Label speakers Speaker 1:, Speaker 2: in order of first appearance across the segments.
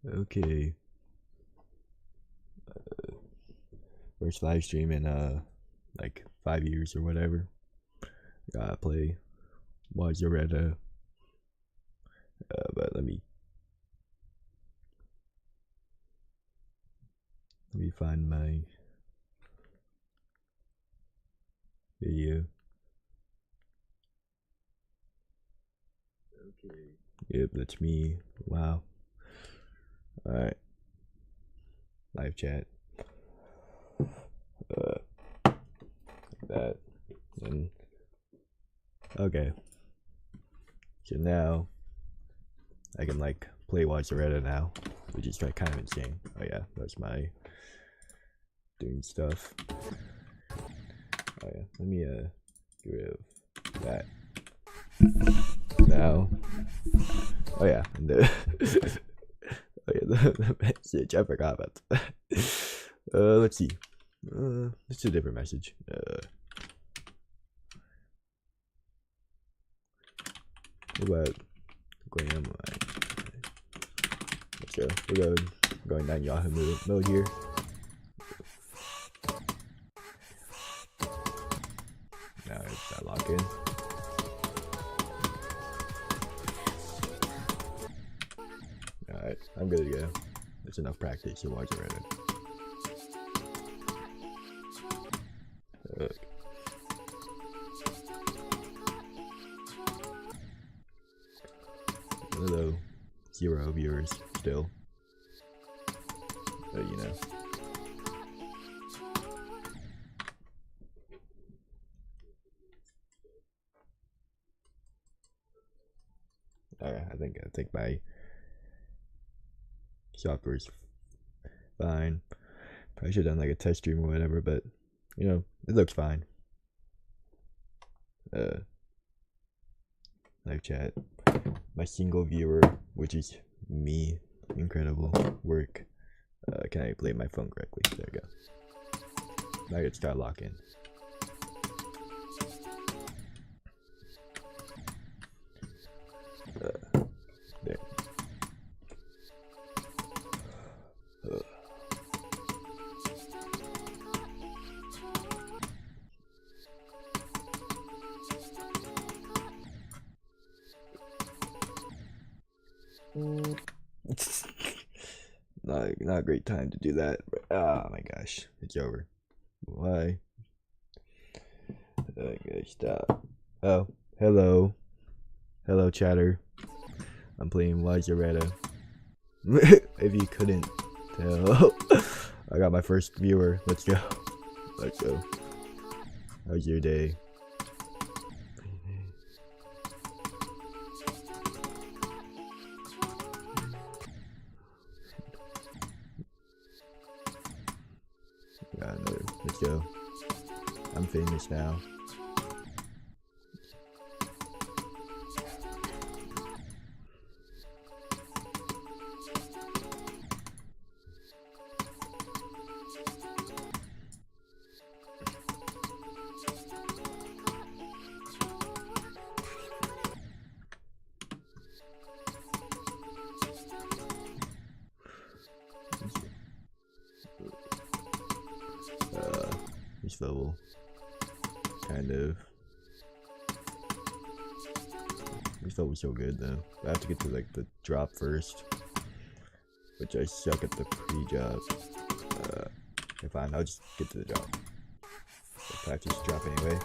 Speaker 1: Okay. First live stream in like 5 years or whatever. Gotta play Wasureta. But let me find my video. Okay. Yep, that's me. Wow. Alright. Live chat. That. And okay. So now I can like play Wasureta now, which is like kind of insane. Oh yeah, that's my doing stuff. Oh yeah, let me get rid of that. Now, oh yeah, and the oh yeah, the message, I forgot about that. Let's see. Let's do a different message. What about going? Let's go. We're going down Yahoo mode here. Now it's that lock in. Alright, I'm good to go. That's enough practice to watch it right. Hello, 0 viewers still. But you know. I think my software's fine. Probably should have done like a test stream or whatever, but you know, it looks fine. Live chat. My single viewer, which is me. Incredible work. Can I play my phone correctly? There we go. Now I get start locking. There. Not a great time to do that. But, oh my gosh, it's over. Why? Okay, stop. Oh, hello, chatter. I'm playing Wasureta. If you couldn't tell, I got my first viewer. Let's go. Let's go. How's your day? Got another. Let's go. I'm famous now. This level kind of this level's so good though. I have to get to like the drop first, which I suck at the pre-drop. Okay, fine, I'll just get to the drop. I'll practice drop anyway.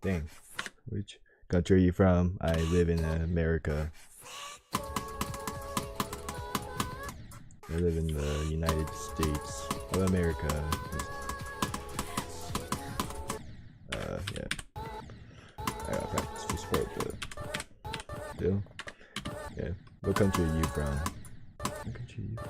Speaker 1: Dang. Which country are you from? I live in America. I live in the United States of America. Yeah. I gotta practice for sport though. Still? Yeah. What country are you from? What country are you from?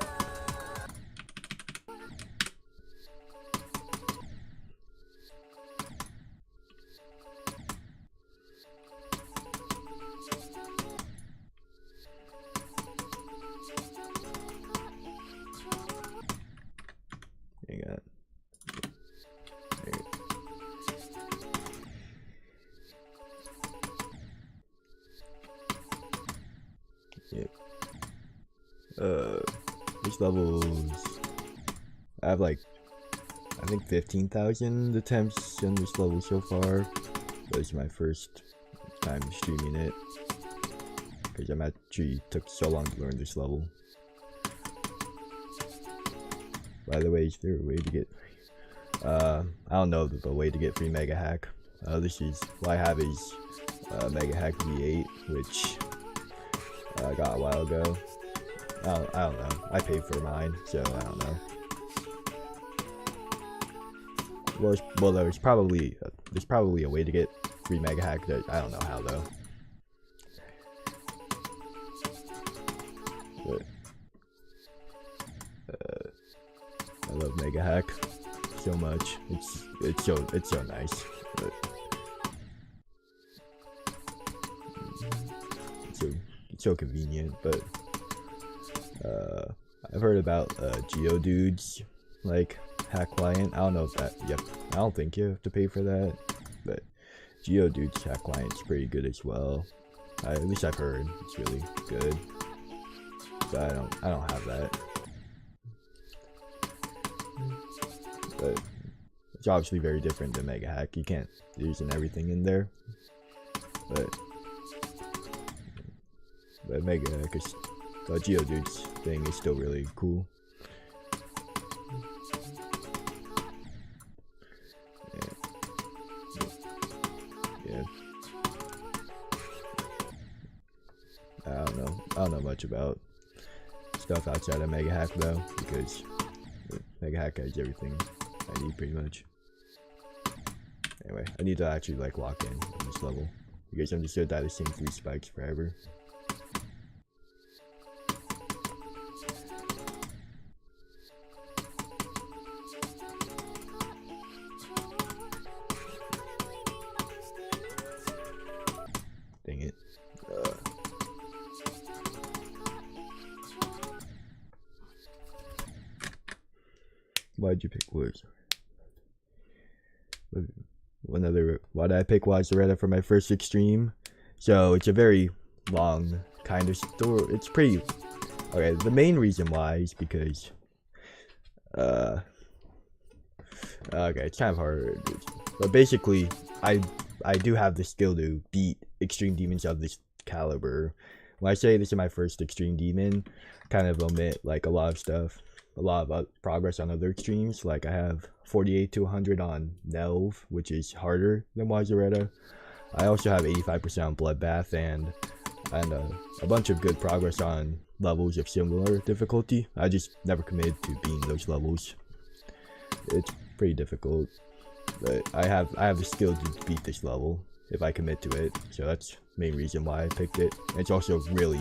Speaker 1: Hang on. This level's... I have like, I think 15,000 attempts in this level so far. This is my first time streaming it, because I'm actually took so long to learn this level. By the way, is there a way to get... I don't know the way to get free Mega Hack. This is what I have is Mega Hack V8, which I got a while ago. I don't know. I paid for mine, so I don't know. Well, there's probably a way to get free Mega Hack. That I don't know how though. But I love Mega Hack so much. It's so nice. But it's so convenient. But I've heard about Geodude's like hack client. I don't know if that. Yep. I don't think you have to pay for that. But Geodude's hack client's pretty good as well. At least I've heard it's really good. But I don't have that. But it's obviously very different than Mega Hack. You can't using everything in there. But Mega Hack is Geodude's thing is still really cool. Yeah. I don't know much about stuff outside of Mega Hack though, because Mega Hack has everything I need pretty much. Anyway, I need to actually like lock in on this level, because I'm just gonna die the same 3 spikes forever. Dang it. Why'd you pick Wasureta? Why did I pick Wasureta for my first extreme? So it's a very long kind of story. It's pretty... Okay, the main reason why is because... Okay, it's kind of hard. But basically, I do have the skill to beat extreme demons of this caliber. When I say this is my first extreme demon, kind of omit like a lot of stuff. A lot of progress on other extremes. Like I have 48 to 100 on Nelv, which is harder than Wasureta. I also have 85% on Bloodbath and a bunch of good progress on levels of similar difficulty. I just never committed to being those levels. It's pretty difficult, but I have the skill to beat this level if I commit to it. So that's the main reason why I picked it. And it's also really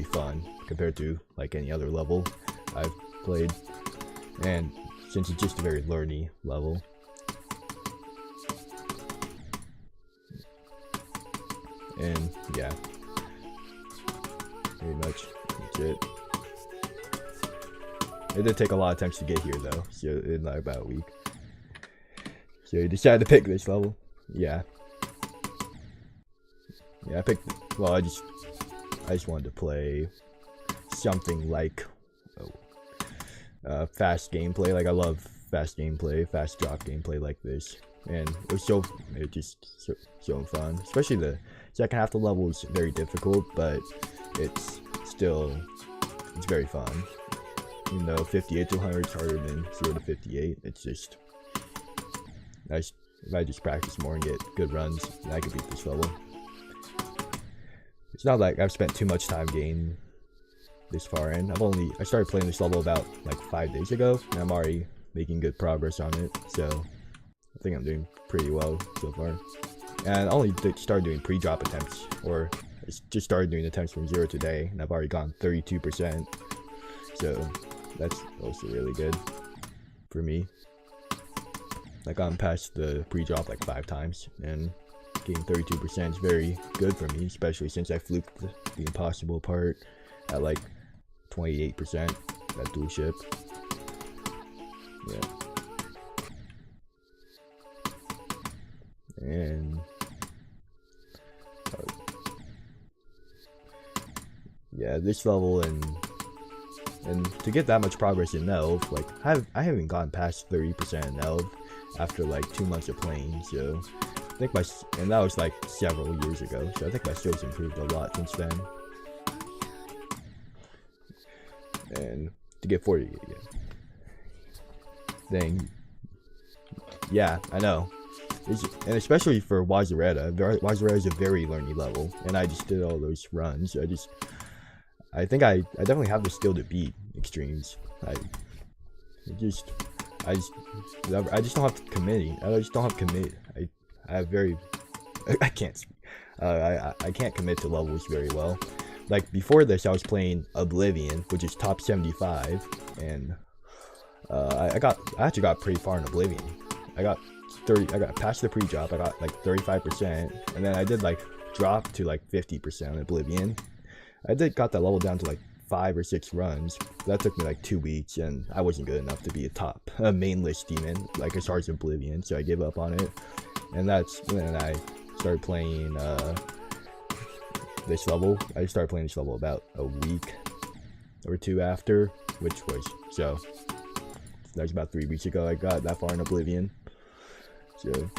Speaker 1: fun compared to like any other level I've played, and since it's just a very learny level. And yeah, pretty much that's it. It did take a lot of attempts to get here though, so in like about a week. So you decided to pick this level. Yeah, I picked, well, I just wanted to play something like fast gameplay. Like I love fast gameplay, fast drop gameplay like this, and it just so fun. Especially the second half of the level is very difficult, but it's very fun. Even though 58 to 100 is harder than 0 to 58, it's just nice. If I just practice more and get good runs, then I could beat this level. It's not like I've spent too much time getting this far in. I started playing this level about like 5 days ago, and I'm already making good progress on it, so I think I'm doing pretty well so far. And I only started doing pre-drop attempts, or I just started doing attempts from 0 today, and I've already gone 32%, so that's also really good for me. Like I'm past the pre-drop like 5 times, and getting 32% is very good for me, especially since I fluked the impossible part at like 28%, that dual ship. Yeah. And yeah, this level and And to get that much progress in Nelv, like I haven't gotten past 30% in Nelv after like 2 months of playing. So I think and that was like several years ago. So I think my skills improved a lot since then. And to get 40, yeah. Dang. Yeah, I know. And especially for Wasureta. Wasureta is a very learning level, and I just did all those runs. I think I definitely have the skill to beat extremes. I just don't have committing. I just don't have commit. I have very. I can't speak. I can't commit to levels very well. Like before this, I was playing Oblivion, which is top 75, and I actually got pretty far in Oblivion. I got past the pre-drop. I got like 35%, and then I did like drop to like 50% in Oblivion. I got that level down to like 5 or 6 runs. That took me like 2 weeks, and I wasn't good enough to be a main list demon like as far as Oblivion, so I gave up on it. And that's when I started playing this level. I started playing this level about a week or 2 after, which was that was about 3 weeks ago. I got that far in Oblivion. So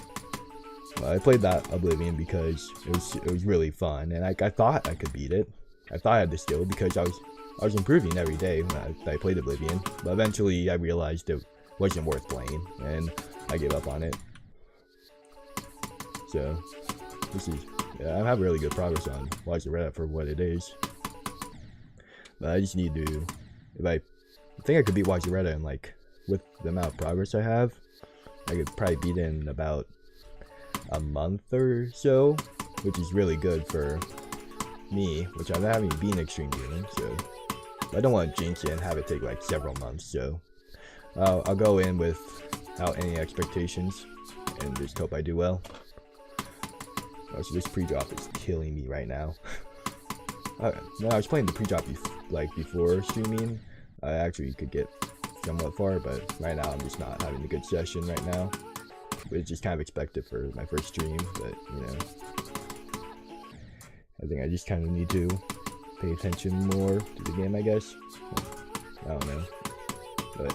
Speaker 1: I played that Oblivion because it was really fun, and I thought I could beat it. I thought I had the skill because I was improving every day when I played Oblivion. But eventually I realized it wasn't worth playing, and I gave up on it. So I have really good progress on Wasureta for what it is. But I just need to, I think I could beat Wasureta in like, with the amount of progress I have, I could probably beat it in about a month or so, which is really good for me, which I haven't been extreme demon, so I don't want to jinx it and have it take like several months. So I'll go in without any expectations and just hope I do well. Oh, so this pre-drop is killing me right now. No, I was playing the pre-drop before streaming. I actually could get somewhat far, but right now I'm just not having a good session right now. But it's just kind of expected for my first stream, but you know, I think I just kind of need to pay attention more to the game, I guess. I don't know, but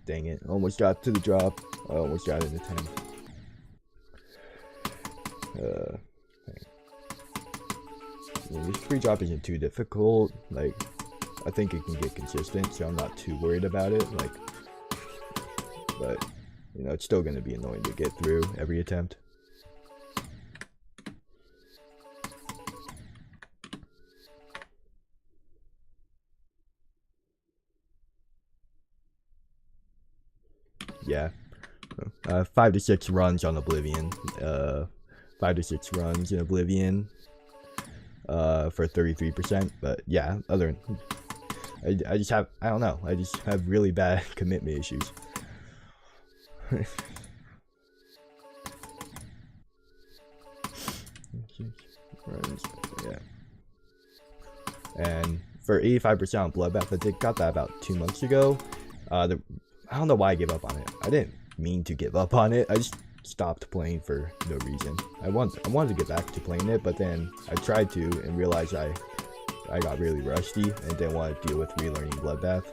Speaker 1: dang it, almost got to the drop. I almost got an attempt. This pre-drop isn't too difficult. Like, I think it can get consistent, so I'm not too worried about it. Like, but you know, it's still gonna be annoying to get through every attempt. Yeah, 5 to 6 runs on Oblivion. 5 to 6 runs in Oblivion. For 33%, but yeah, I just have, I don't know, I just have really bad commitment issues. Yeah. And for 85% on Bloodbath, I got that about 2 months ago. I don't know why I gave up on it. I didn't mean to give up on it. I just stopped playing for no reason. I wanted to get back to playing it, but then I tried to and realized I got really rusty and didn't want to deal with relearning Bloodbath.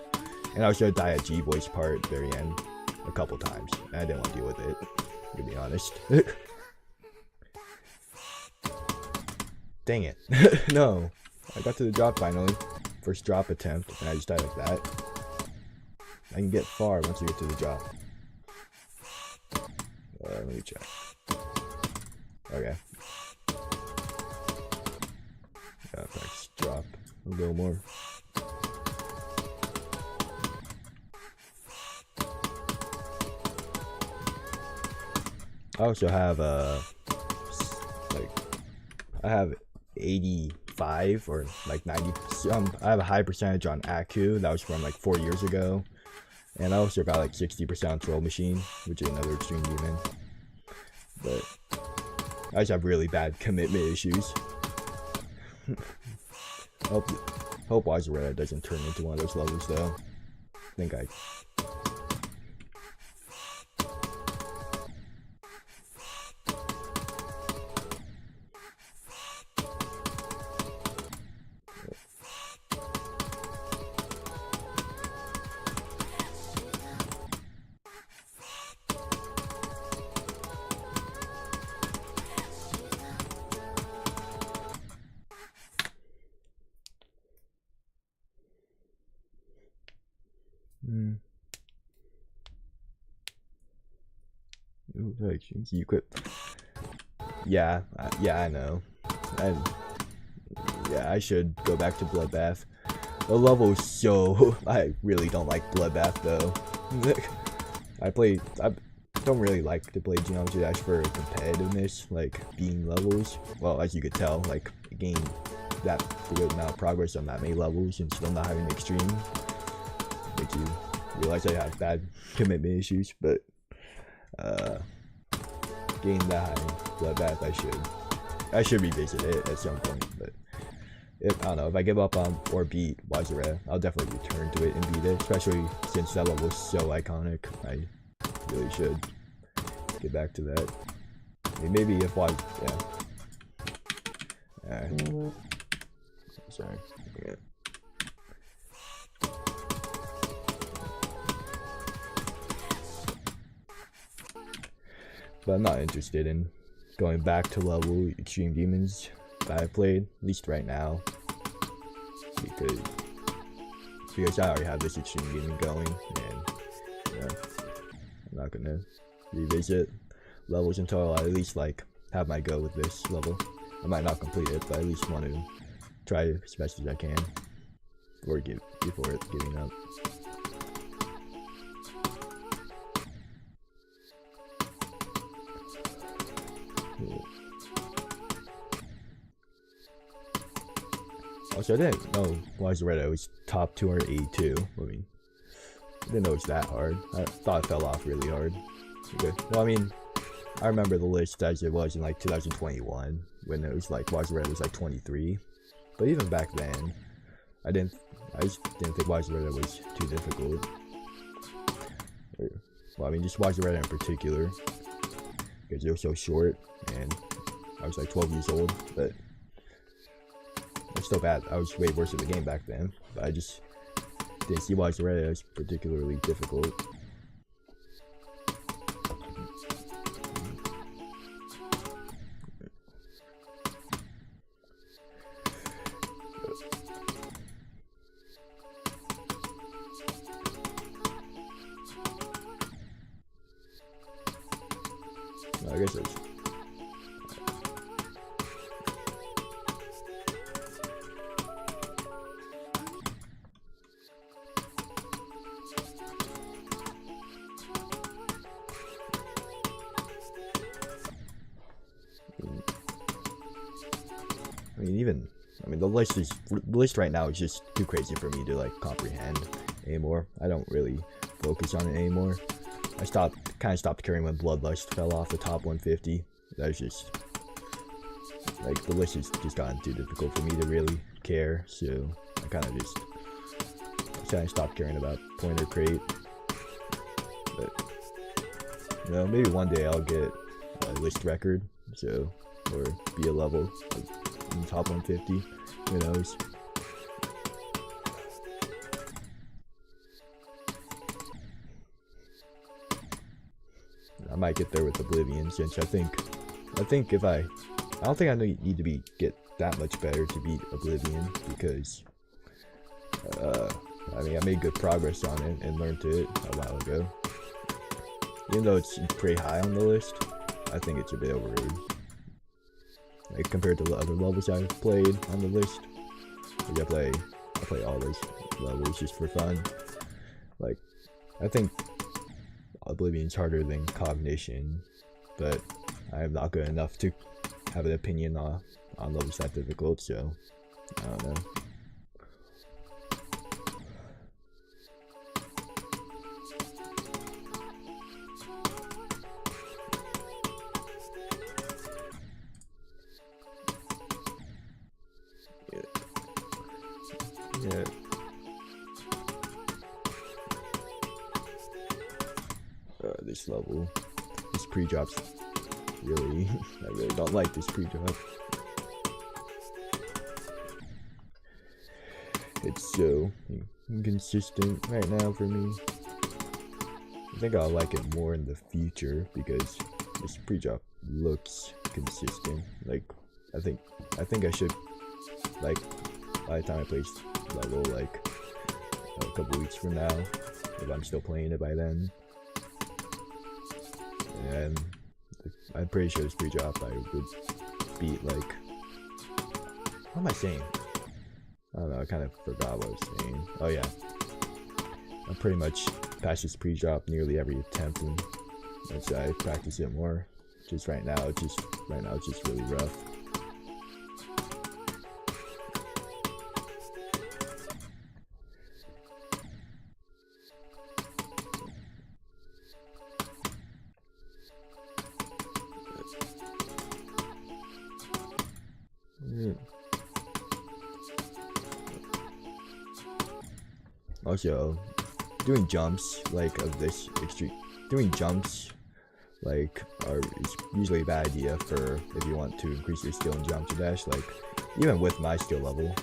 Speaker 1: And I was gonna die at G-Boy's part at the very end a couple times, and I didn't want to deal with it, to be honest. Dang it. No. I got to the drop finally. First drop attempt, and I just died like that. I can get far once you get to the drop. Let me check. Okay. Practice drop a little more. I also have I have 85 or like 90. I have a high percentage on Aku. That was from like 4 years ago. And I also got like 60% on Troll Machine, which is another extreme demon. But I just have really bad commitment issues. Hope Wasureta doesn't turn into one of those levels though. I think like you equip. Yeah, yeah, I know. Yeah, I should go back to Bloodbath. The level is so. I really don't like Bloodbath though. I don't really like to play Geometry Dash for competitiveness, like beating levels. Well, as you could tell, like gain that good amount of progress on that many levels and still not having extreme. Makes you realize I have bad commitment issues, but getting that high Bloodbath, I should revisit it at some point. But I don't know, if I give up on or beat Wasureta, I'll definitely return to it and beat it, especially since that level is so iconic. I really should get back to that. I mean, maybe if sorry. Yeah. But I'm not interested in going back to level Extreme Demons that I played, at least right now, because I already have this Extreme Demon going, and yeah, I'm not gonna revisit levels until I at least like have my go with this level. I might not complete it, but I at least want to try as best as I can before giving up. Also, I didn't know Wasureta was top 282. I mean, I didn't know it was that hard. I thought it fell off really hard. Okay. Well, I mean, I remember the list as it was in like 2021 when it was like Wasureta was like 23. But even back then, I just didn't think Wasureta was too difficult. Well, I mean, just Wasureta in particular, because it was so short, and I was like 12 years old, but it's still bad. I was way worse at the game back then, but I just didn't see Wasureta as particularly difficult. I guess it's the list right now is just too crazy for me to like comprehend anymore. I don't really focus on it anymore. I kind of stopped caring when Bloodlust fell off the top 150. That was just like the list has just gotten too difficult for me to really care. So I kind of stopped caring about Pointer Crate. But you know, maybe one day I'll get a list record, or be a level in the top 150. Who knows? I might get there with Oblivion, since I think if I don't think I need to get that much better to beat Oblivion, because I mean, I made good progress on it and learned it a while ago. Even though it's pretty high on the list, I think it's a bit overrated. Like compared to the other levels I've played on the list. Like I play all those levels just for fun. Like, I think Oblivion's harder than Cognition, but I am not good enough to have an opinion on levels that difficult, so I don't know. Yeah. This level, this pre-drop's really, I really don't like this pre-drop. It's so inconsistent right now for me. I think I'll like it more in the future because this pre-drop looks consistent. Like, I think I should, like, by the time I play level, like a couple weeks from now, if I'm still playing it by then. And I'm pretty sure this pre-drop I would beat like. What am I saying? I don't know. I kind of forgot what I was saying. Oh yeah, I pretty much passed this pre-drop nearly every attempt, and as I practice it more, just right now, it's just really rough. Also, doing jumps like of this extreme, doing jumps like is usually a bad idea for if you want to increase your skill in jump to dash. Like even with my skill level,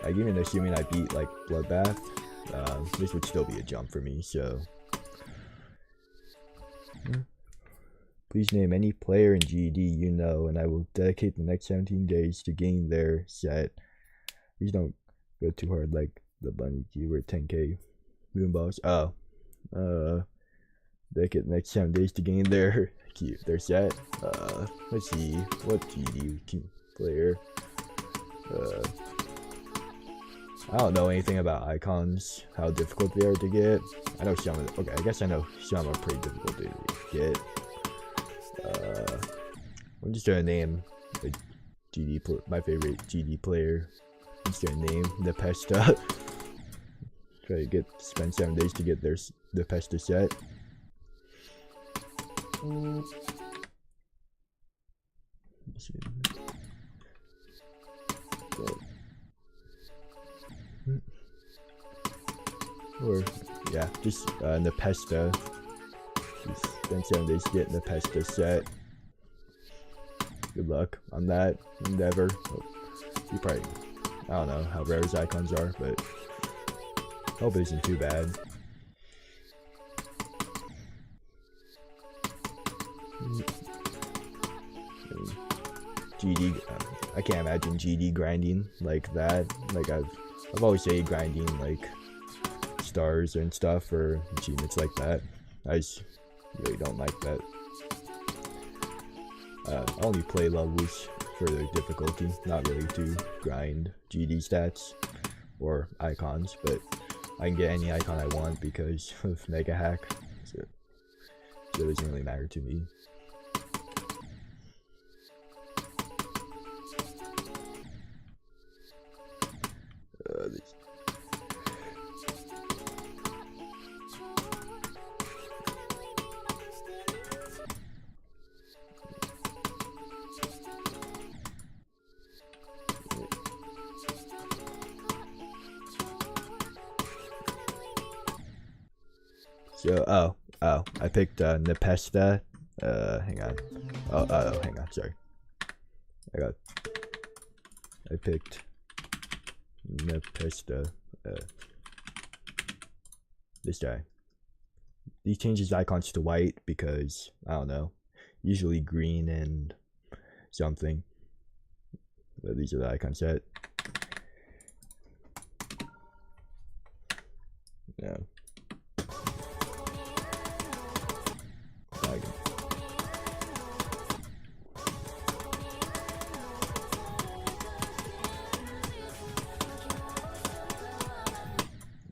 Speaker 1: like even assuming I beat like Bloodbath, this would still be a jump for me. So please name any player in GED you know, and I will dedicate the next 17 days to getting their set. Please don't go too hard like the bunny keyword 10k moonballs. Dedicate the next 7 days to gain their set. Let's see what GD player. I don't know anything about icons, how difficult they are to get. I know some. Okay, I guess I know some are pretty difficult to get. I'm just gonna name the my favorite GD player. I'm just gonna name the Pesta. Try to spend 7 days to get the Pesta set. Or yeah, just Nepesta. Just spend 7 days to get Nepesta set. Good luck on that endeavor. You probably, I don't know how rare his icons are, but hope it isn't too bad. GD, I can't imagine GD grinding like that. Like I've always said grinding like stars and stuff or achievements like that. I just really don't like that. I only play levels for their difficulty, not really to grind GD stats or icons, but I can get any icon I want because of Mega Hack, so it doesn't really matter to me. So, I picked Nepesta. Hang on. Hang on. Sorry. I picked Nepesta. This guy. He changes icons to white because I don't know. Usually green and something. But these are the icon set. Yeah.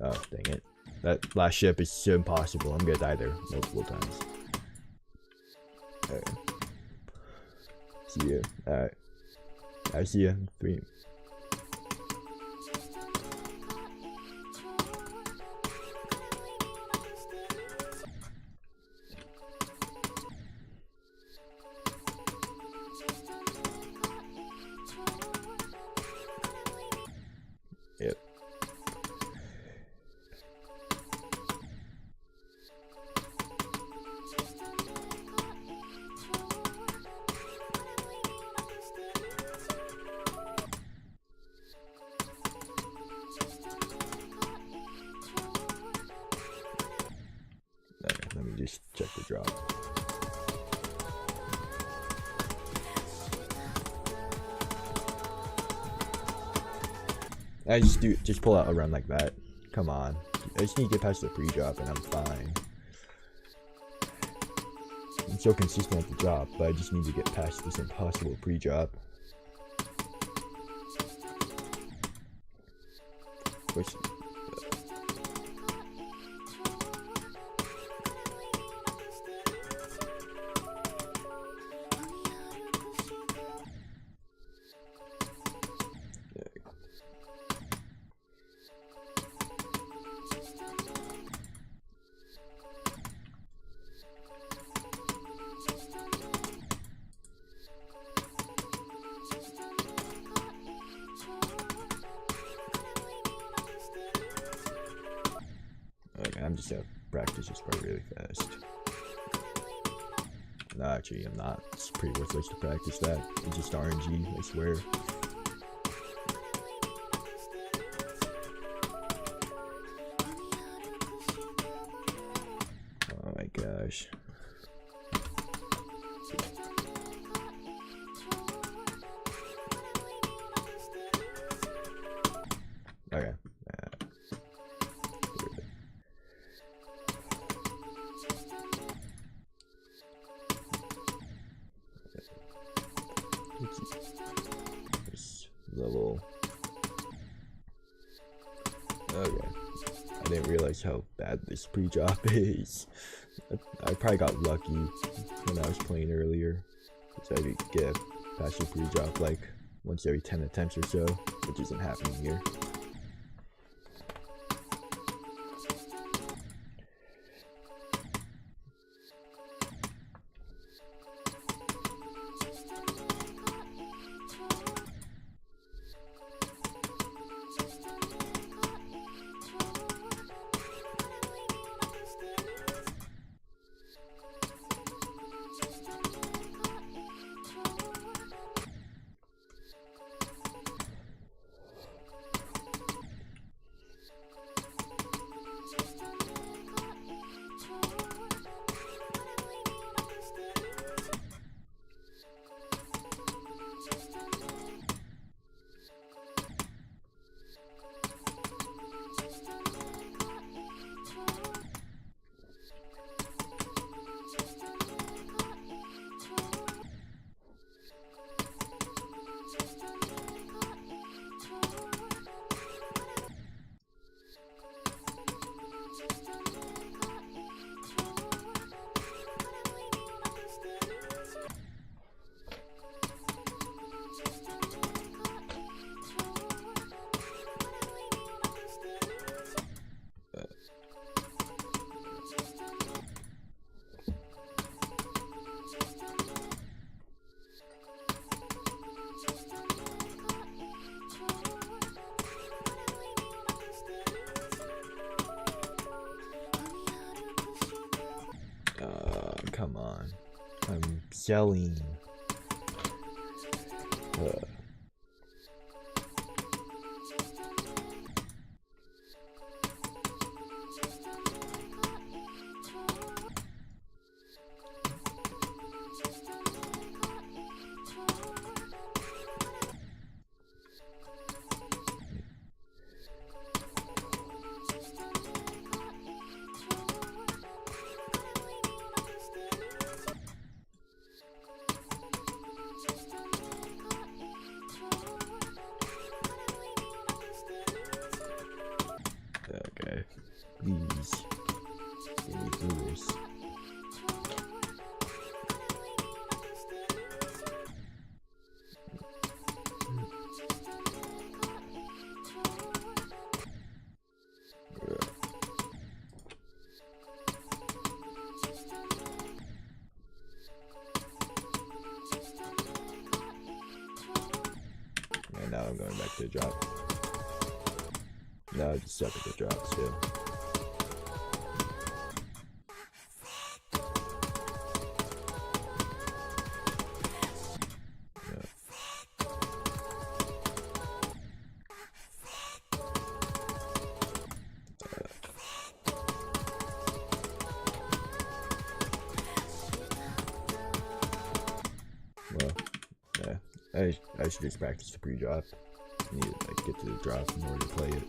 Speaker 1: Oh, dang it. That last ship is so impossible. I'm gonna die there multiple times. Alright. See ya. Alright. I see ya. 3. Yep. Okay, let me just check the drop. I just pull out a run like that. Come on. I just need to get past the pre-drop and I'm fine. I'm so consistent at the drop, but I just need to get past this impossible pre-drop. Which, okay, I'm just gonna practice this part really fast. No, actually, I'm not. It's pretty worthless to practice that. It's just RNG, I swear. Oh my gosh. Okay. This level. Okay. I didn't realize how bad this pre-drop is. I probably got lucky when I was playing earlier. So I could get past the pre-drop like once every 10 attempts or so, which isn't happening here. Come on. I'm selling. Okay, please get me through this. And now I'm going back to the drop. No, I just suck at the drop still. Well, yeah, I should just practice the pre-drop. I need to like get to the drop in order to play it.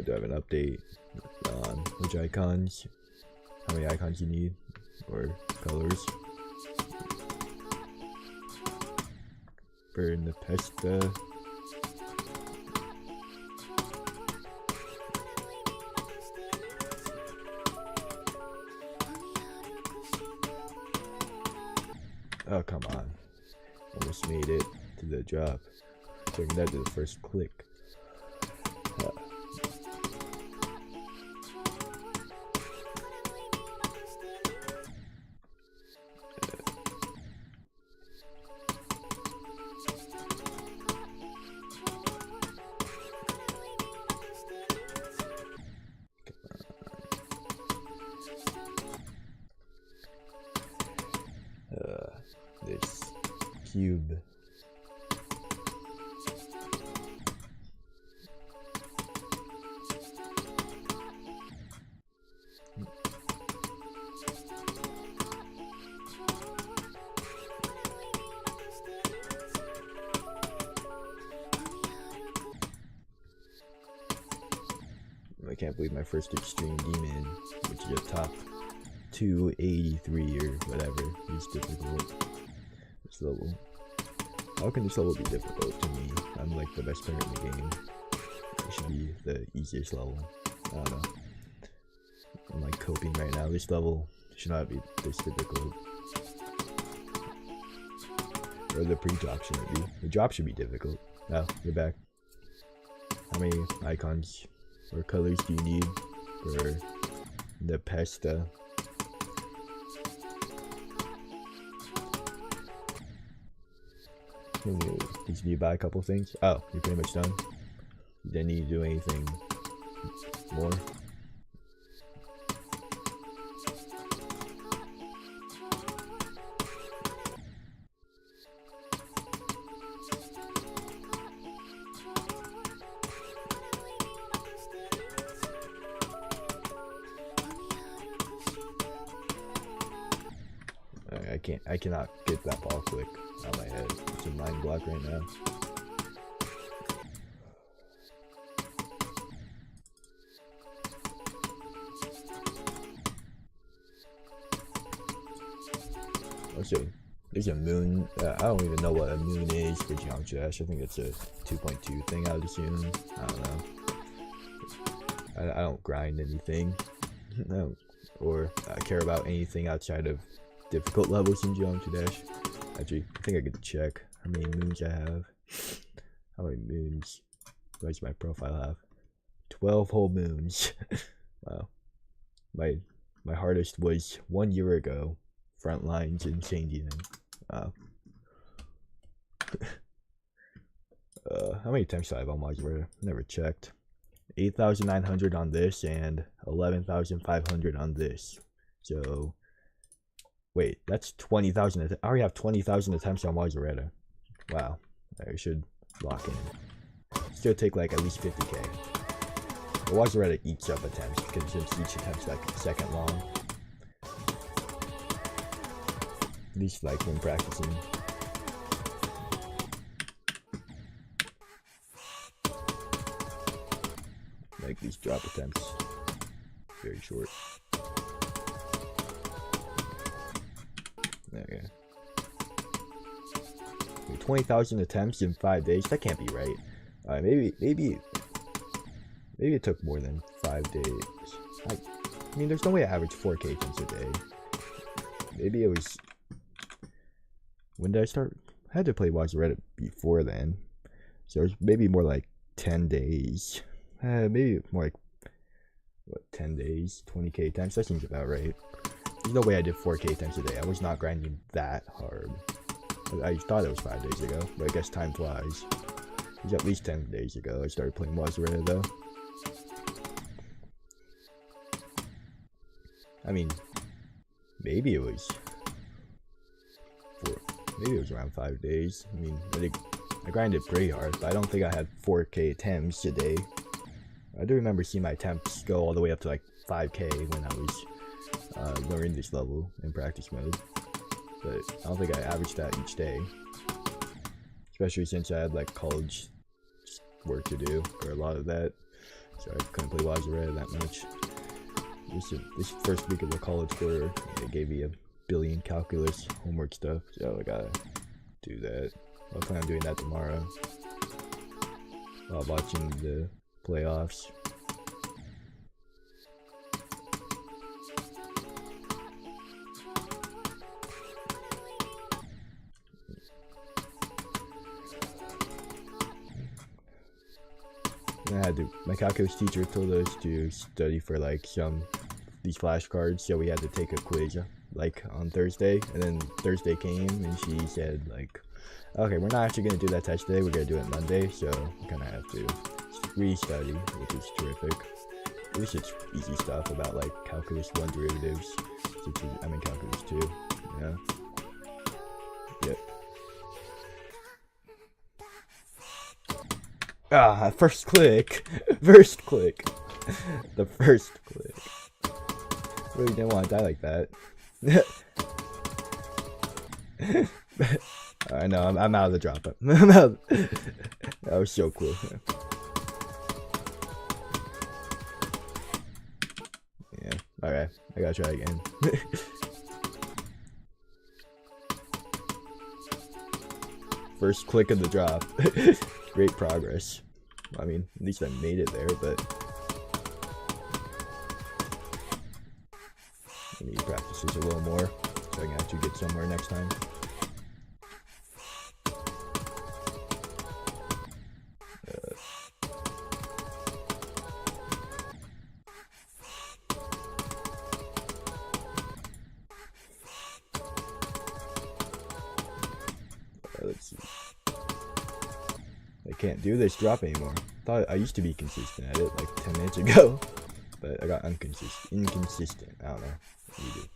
Speaker 1: Do I have an update on which icons? How many icons you need? Or colors? Burn the pesta. Oh, come on. Almost made it to the drop. Taking that to the first click. This cube. I can't believe my first extreme demon, which is a top 283 or whatever, is difficult. This level. How can this level be difficult to me? I'm like the best player in the game. It should be the easiest level. I don't know. I'm like coping right now. This level should not be this difficult. Or the pre-drop shouldn't be. The drop should be difficult. Oh, you're back. How many icons or colors do you need for the pesta? Did you buy a couple things? Oh, you're pretty much done. You didn't need to do anything more. I cannot get that ball quick out of my head. It's a mind block right now. Also, there's a moon. I don't even know what a moon is for Geometry Dash. I think it's a 2.2 thing, I would assume. I don't know. I don't grind anything. Or care about anything outside of difficult levels in Geometry Dash. Actually, I think I could check how many moons I have. How many moons does my profile have? 12 whole moons. Wow. My hardest was 1 year ago. Front lines insane demon. Wow. How many attempts do I have on Wasureta? Never checked. 8,900 on this and 11,500 on this. So wait, that's 20,000. I already have 20,000 attempts on Wasureta. Wow, I should lock in. Still take like at least 50k. The Wasureta eats up attempts because each attempt's like a second long. At least like when practicing. Like these drop attempts, very short. Okay. 20,000 attempts in 5 days. That can't be right. Maybe it took more than 5 days. I mean, there's no way I average 4K attempts a day. Maybe it was. When did I start? I had to play Wasureta before then, so it was maybe more like 10 days. Maybe more like what, 10 days, 20k attempts. That seems about right. There's no way I did 4k attempts a day. I was not grinding that hard. I thought it was 5 days ago, but I guess time flies. It was at least 10 days ago I started playing Wasureta though. I mean, maybe it was around 5 days. I mean, I grinded pretty hard, but I don't think I had 4k attempts a day. I do remember seeing my attempts go all the way up to like 5k when I was learning this level in practice mode, but I don't think I averaged that each day, especially since I had like college work to do for a lot of that. so I couldn't play Wasureta that much. This first week of the college quarter, they gave me a billion calculus homework stuff, so I gotta do that. I'll plan on doing that tomorrow while watching the playoffs. My calculus teacher told us to study for like these flashcards, so we had to take a quiz like on Thursday, and then Thursday came and she said like, okay, we're not actually gonna do that test today, we're gonna do it Monday, so I kinda have to re-study, which is terrific. It was just easy stuff about like calculus 1 derivatives, I mean calculus 2, yeah. Yep. Ah, first click. First click. The first click. Really didn't want to die like that. I know, I'm out of the drop up. That was so cool. Yeah, alright. I gotta try again. First click of the drop. Great progress. I mean, at least I made it there, but I need to practice this a little more so I can actually get somewhere next time. Let's see. I can't do this drop anymore. Thought I used to be consistent at it like 10 minutes ago, but I got inconsistent. I don't know. What do you do?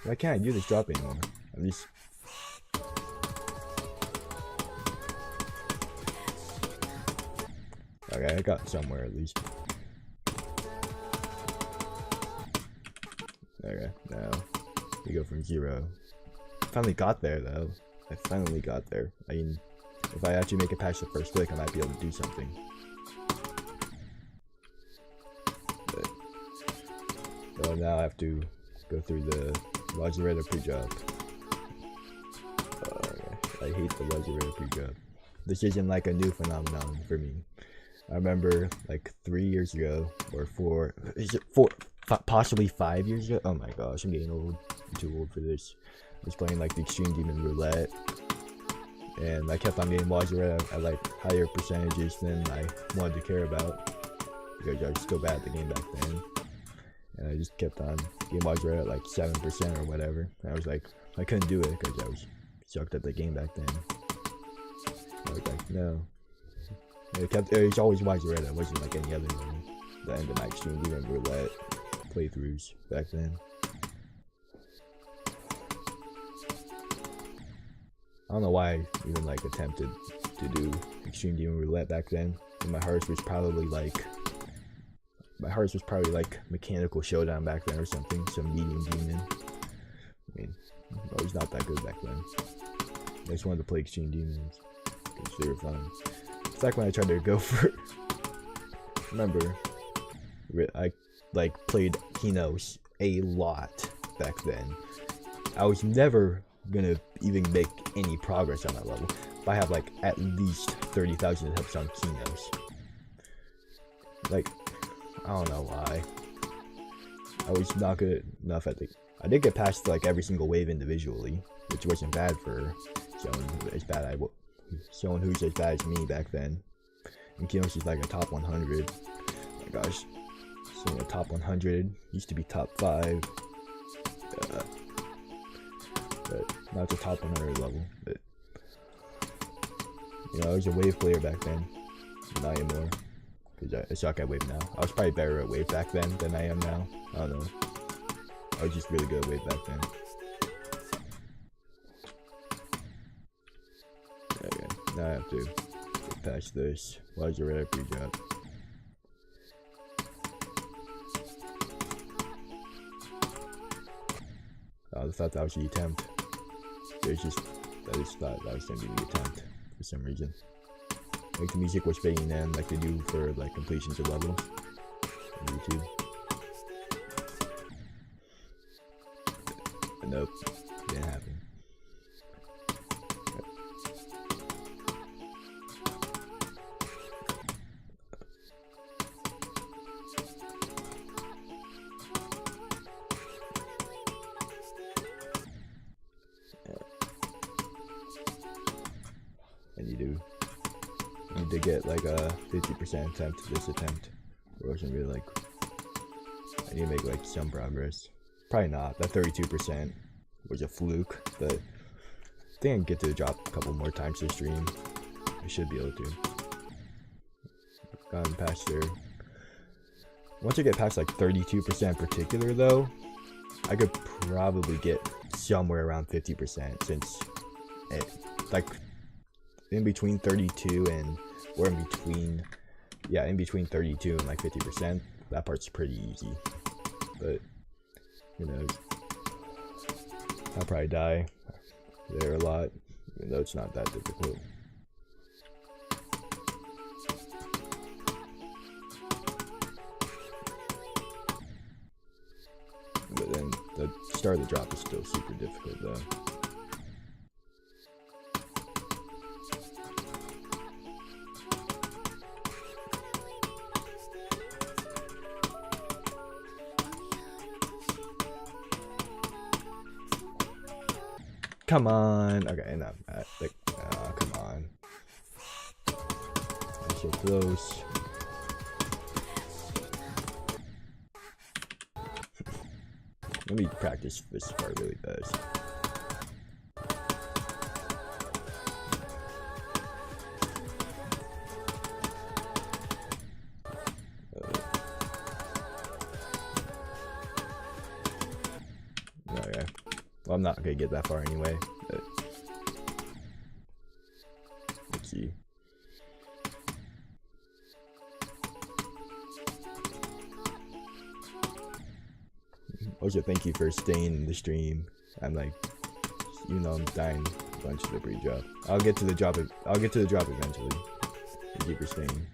Speaker 1: Why can't I do this drop anymore? At least. Okay, I got somewhere at least. Okay, now we go from 0. Finally got there though. I finally got there. I mean, if I actually make it past the first click, I might be able to do something. But now I have to go through the Wasureta pre-job. I hate the Wasureta pre-job. This isn't like a new phenomenon for me. I remember like 3 years ago, or 4, is it 4? Possibly 5 years ago. Oh my gosh, I'm getting old. I'm too old for this. I was playing like the Extreme Demon Roulette, and I kept on getting Wasureta at like higher percentages than I wanted to care about, because I was still bad at the game back then. And I just kept on getting Wasureta at like 7% or whatever. And I was like, I couldn't do it because I was sucked at the game back then. I was like, no. It was always Wasureta. It wasn't like any other one. The end of my Extreme Demon Roulette playthroughs back then. I don't know why I even like attempted to do Extreme Demon Roulette back then. And my heart was probably like Mechanical Showdown back then or something, some medium demon. I mean, I was not that good back then. I just wanted to play Extreme Demons because they were fun. It's like when I tried to go for. Remember, I like played Kinos a lot back then. I was never gonna even make any progress on that level if I have like at least 30,000 attempts on Kinos. Like, I don't know why. I was not good enough at the. I did get past like every single wave individually, which wasn't bad for someone who's as bad as me back then. And Kinos is like a top 100. Oh my gosh. So a top 100 used to be top 5, but now it's a top 100 level. But you know, I was a wave player back then, not anymore, because I suck at wave now. I was probably better at wave back then than I am now. I don't know. I was just really good at wave back then. Okay, now I have to get past this Wasureta pre-job. I thought that was the attempt. I just thought that was gonna be the attempt for some reason. Like the music was fading in, like they do for like completions of levels on YouTube. But nope, didn't happen. And you need to get like a 50% attempt to this attempt, or else I'm really like, I need to make like some progress. Probably not. That 32% was a fluke, but I think I can get to the drop a couple more times this stream. I should be able to. Gotten past there. Once I get past like 32% particular though, I could probably get somewhere around 50% since it, like in between 32 and, or in between, yeah, in between 32 and like 50%, that part's pretty easy. But who knows? I'll probably die there a lot, even though it's not that difficult. But then the start of the drop is still super difficult though. Come on. Okay, no, like, come on. I'm so close. Let me practice this part really fast. Okay. Well, I'm not gonna get that far anyway, but let's see. Also, thank you for staying in the stream. I'm like, even though I'm dying a bunch of the pre-drop. I'll get to the drop. I'll get to the drop eventually. Thank you for staying.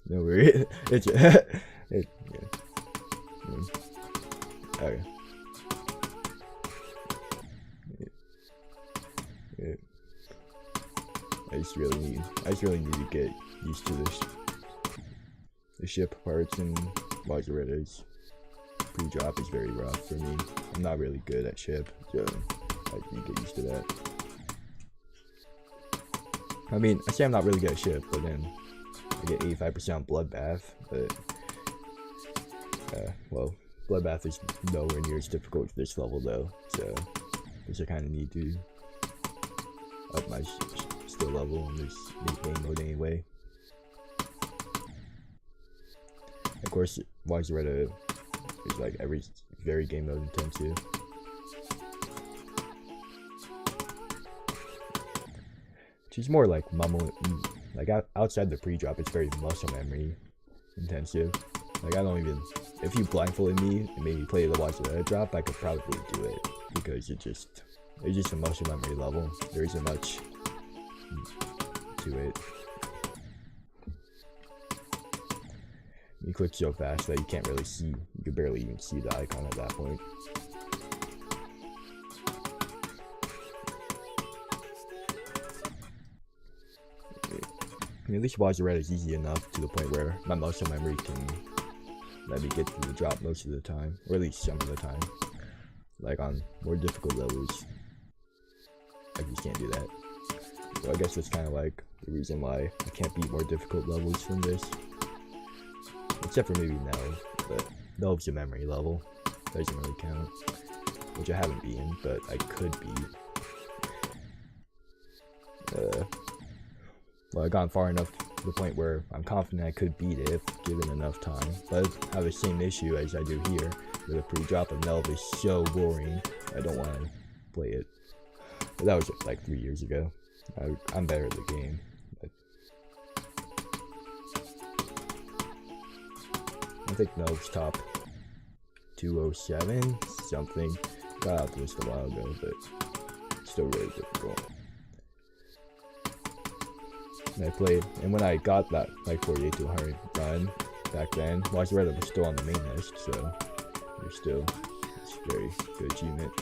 Speaker 1: No worries. It's yeah. Okay. Yeah. I just really need to get used to this. The ship parts and Wasureta's pre-drop is very rough for me. I'm not really good at ship, so I need to get used to that. I mean, I say I'm not really good at ship, but then I get 85% on Bloodbath, but well, Bloodbath is nowhere near as difficult to this level though, so I guess I kind of need to up my skill level in this game mode anyway. Of course, Wasureta is like very game mode intensive. She's more like outside the pre-drop, it's very muscle memory intensive. Like I don't even, if you blindfolded me and made me play the Wasureta drop, I could probably do it because it's just a muscle memory level. There isn't much to it. You click so fast that you can't really see, you can barely even see the icon at that point. I mean, at least Wasureta is easy enough to the point where my muscle memory can let me get to the drop most of the time, or at least some of the time. Like on more difficult levels, I just can't do that. So I guess that's kind of like the reason why I can't beat more difficult levels from this. Except for maybe Nelv, but Nelv's a memory level. Doesn't really count. Which I haven't beaten, but I could beat. Well, I've gone far enough to the point where I'm confident I could beat it if given enough time. But I have the same issue as I do here, where the pre-drop of Nelv is so boring, I don't want to play it. But that was like 3 years ago. I'm better at the game. But I think Nove's top 207 something. Got out the list a while ago, but still really difficult. And I played, and when I got that like 48 to 100 done back then, Wasureta was still on the main list, so it's a very good achievement.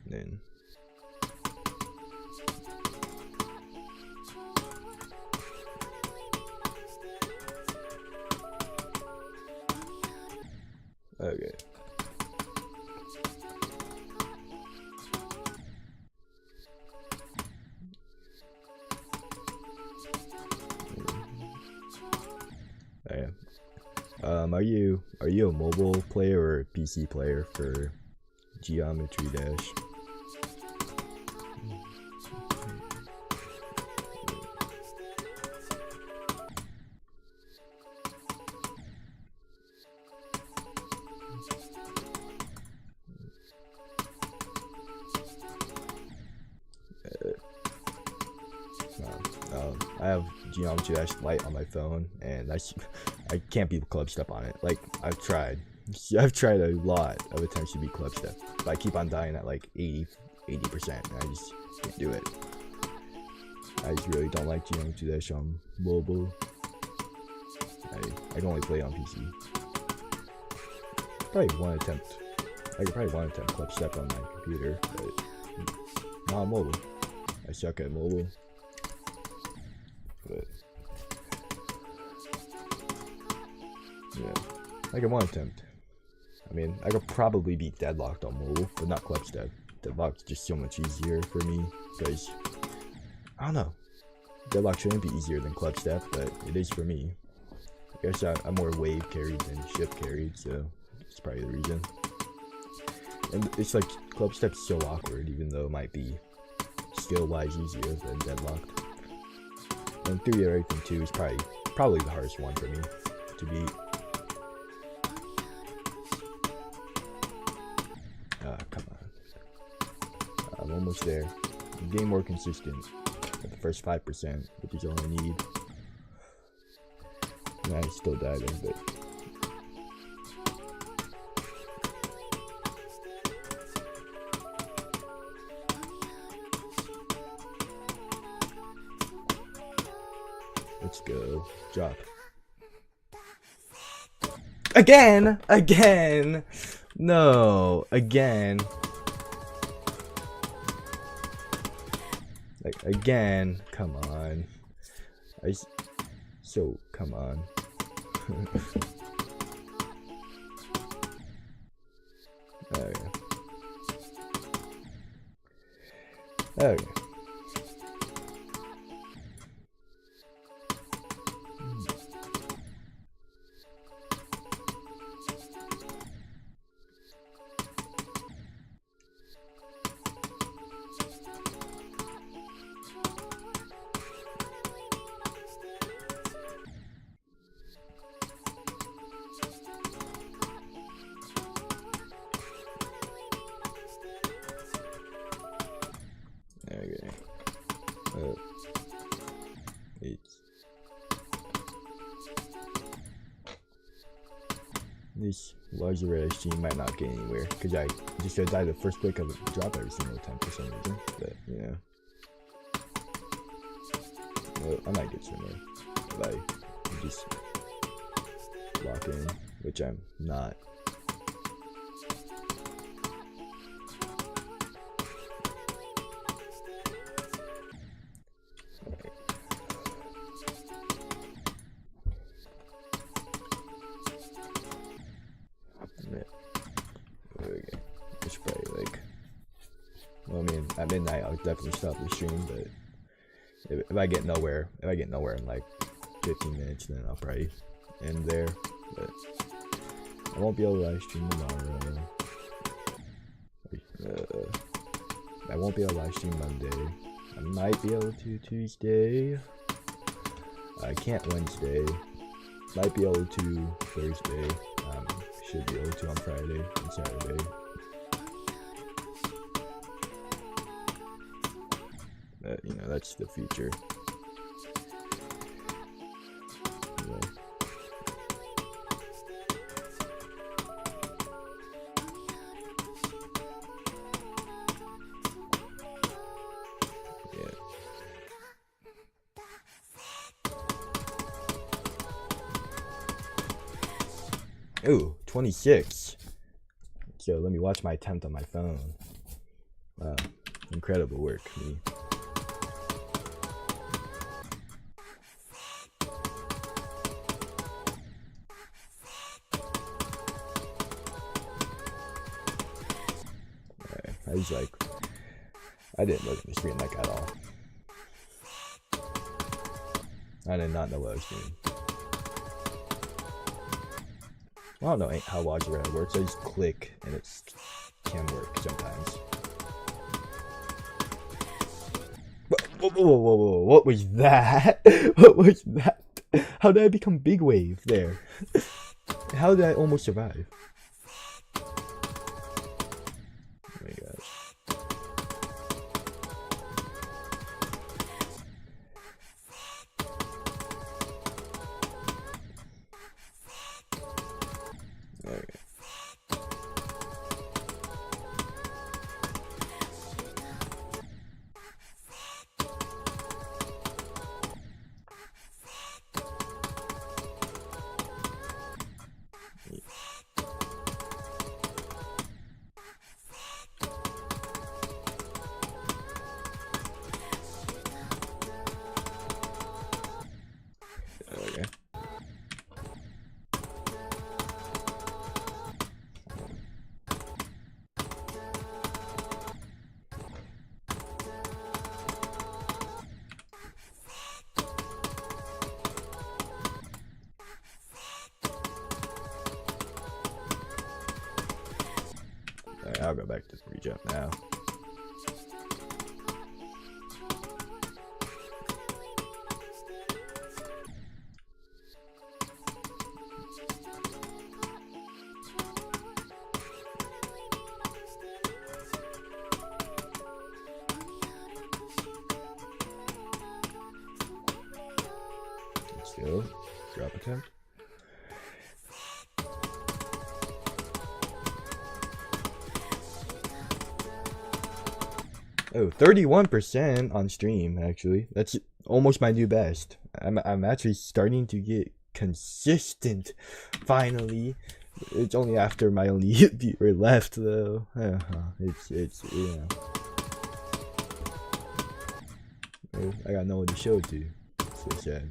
Speaker 1: And then okay. Okay. Are you a mobile player or a PC player for Geometry Dash? I have Geometry Dash Lite on my phone, and I can't beat Club Step on it. Like, I've tried a lot of attempts to beat Club Step, but I keep on dying at like 80%, and I just can't do it. I just really don't like Geometry Dash on mobile. I can only play it on PC. Probably one attempt. I could probably one attempt Club Step on my computer, but not on mobile. I suck at mobile. But yeah, I can one attempt. I mean, I could probably beat Deadlocked on mobile, but not Club Step. Deadlocked's just so much easier for me, because I don't know. Deadlock shouldn't be easier than Club Step, but it is for me. I guess I'm more wave carried than shift carried, so that's probably the reason. And it's like Club Step's so awkward, even though it might be skill-wise easier than Deadlocked. And 3 everything 2 is probably the hardest one for me to beat. Come on. I'm almost there. I'm getting more consistent at the first 5%, which is all I need. And I still die there, but let's go. Drop. Again! No, again. Like, again. Come on. Come on. Okay. Okay. This Wasureta stream might not get anywhere because I just gotta die the first click of a drop every single time for some reason. But yeah, I might get somewhere if I just lock in, which I'm not. It's probably like, well, I mean, at midnight I'll definitely stop the stream, but if I get nowhere in like 15 minutes, then I'll probably end there. But I won't be able to live stream tomorrow. I won't be able to live stream Monday. I might be able to Tuesday. I can't Wednesday. Might be able to Thursday. Should be able to on Friday and Saturday. You know, that's the future. Yeah. Ooh, 26. So let me watch my attempt on my phone. Wow, incredible work, me. I was like, I didn't look at the screen like at all. I did not know what I was doing. I don't know how Wasureta works. I just click and it can work sometimes. Whoa, whoa, whoa, whoa, what was that? What was that? How did I become big wave there? How did I almost survive? Oh my gosh. Okay. Okay. Alright, I'll go back to 3 jump now. Let's go. Drop attempt. Oh, 31% on stream, actually. That's almost my new best. I'm actually starting to get consistent, finally. It's only after my only viewer left, though. It's you know. I got no one to show it to. So sad.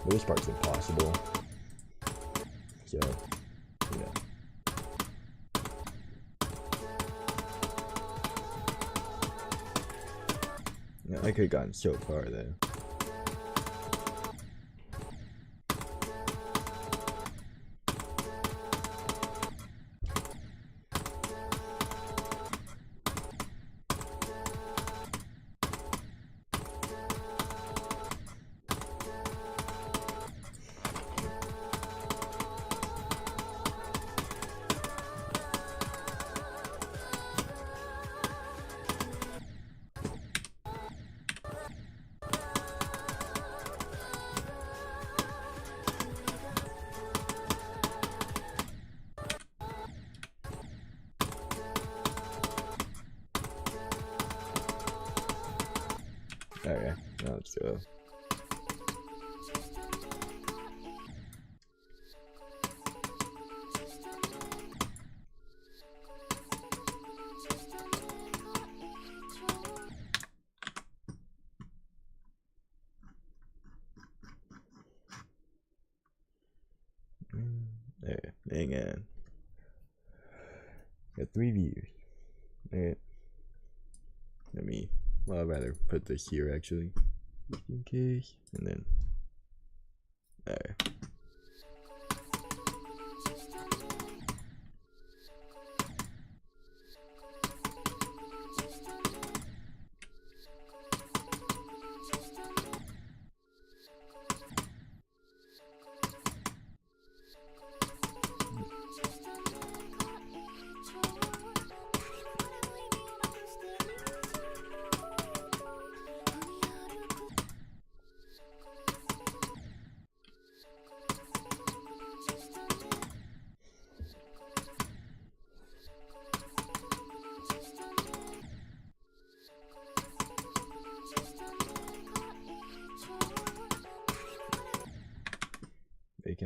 Speaker 1: This part's impossible. So, yeah. Yeah, I could have gotten so far though. Okay, now let's go. There, hang on. Got 3 views. Alright. Well, I'd rather put this here actually, just in case, and then, alright.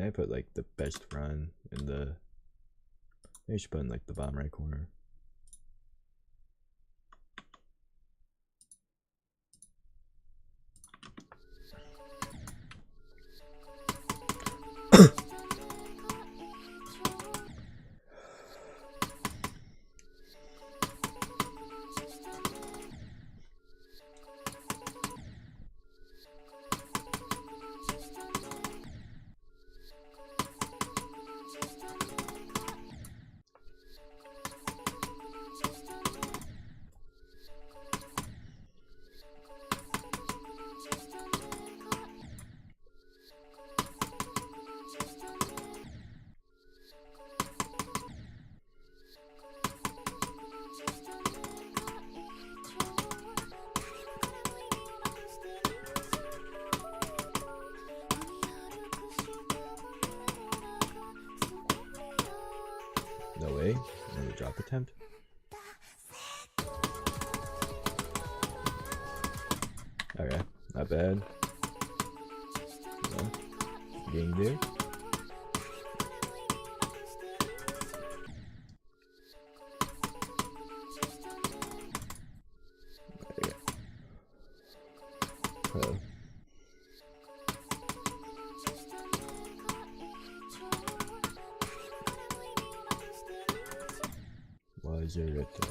Speaker 1: I put like the best run in the. I should put in like the bottom right corner. No way. Another drop attempt. Okay, not bad. No. Game there. Oh. Wasureta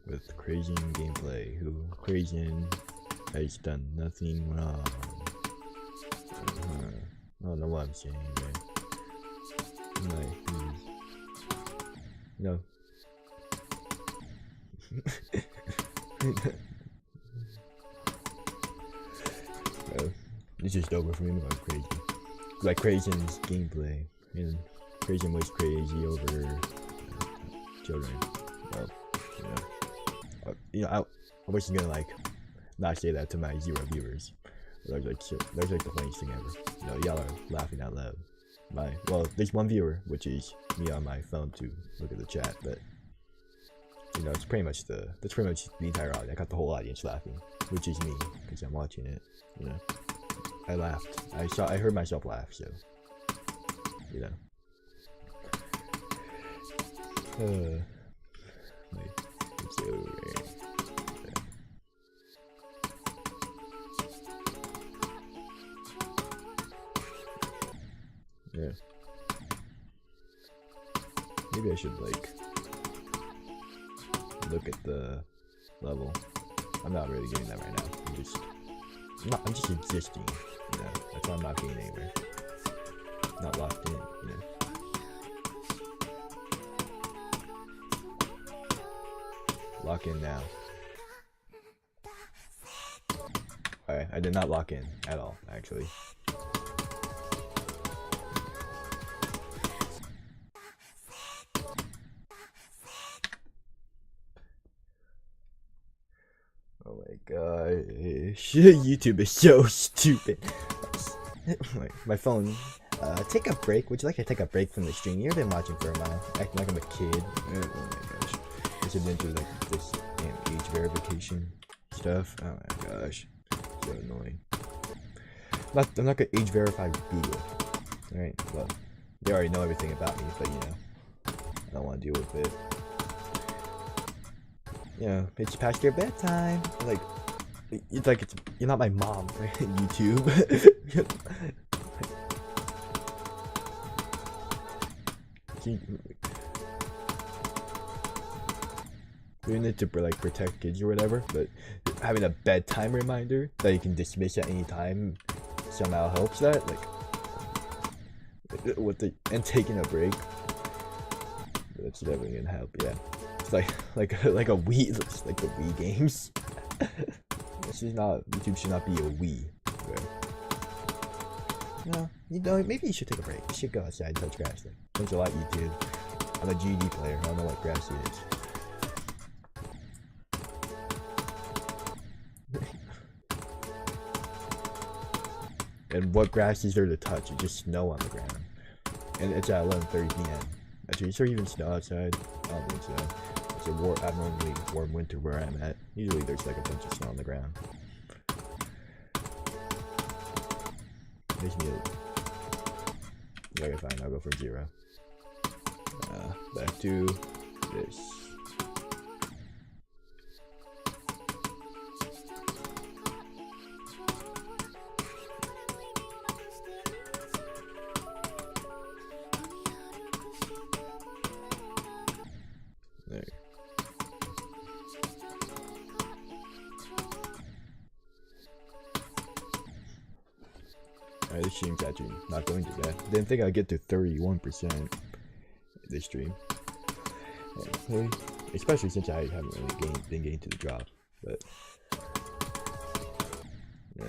Speaker 1: with crazy gameplay. Who crazy has done nothing wrong. I don't know what I'm saying, man. No. It's just over for me about crazy. Like Crazy's gameplay, and Crazy was crazy over children. Well, I wasn't gonna like not say that to my 0 viewers. That was like the funniest thing ever. Y'all are laughing out loud. There's 1 viewer, which is me on my phone to look at the chat, but it's pretty much that's pretty much the entire audience. I got the whole audience laughing, which is me because I'm watching it. I laughed. I heard myself laugh, so wait, it's over. Yeah. Maybe I should like look at the level. I'm not really getting that right now. I'm just existing. That's why I'm not getting anywhere. Not locked in. Lock in now. Alright, I did not lock in at all, actually. Oh my gosh. YouTube is so stupid. My phone. Take a break. Would you like to take a break from the stream? You've been watching for a while. Acting like I'm a kid. Oh my gosh. This adventure like this age verification stuff. Oh my gosh. So annoying. I'm not gonna age verify Google. Alright, well, they already know everything about me, but I don't want to deal with it. It's past your bedtime. You're not my mom, right? YouTube. Doing it to like protect kids or whatever, but having a bedtime reminder that you can dismiss at any time somehow helps that. And taking a break, that's definitely gonna help. Yeah, it's like a Wii, it's like the Wii games. YouTube should not be a Wii. Maybe you should take a break. You should go outside and touch grass. Thanks a lot, YouTube. I'm a GD player. I don't know what grass is. And what grass is there to touch? It's just snow on the ground. And it's at 11:30 p.m. Actually, is there even snow outside? I don't think so. It's a abnormally warm winter where I'm at. Usually there's like a bunch of snow on the ground. Makes me. Okay, fine. I'll go for 0. Back to this. There. Alright, this stream's actually not going too bad. Didn't think I'd get to 31% this stream. Yeah, especially since I haven't really been getting to the drops. But yeah.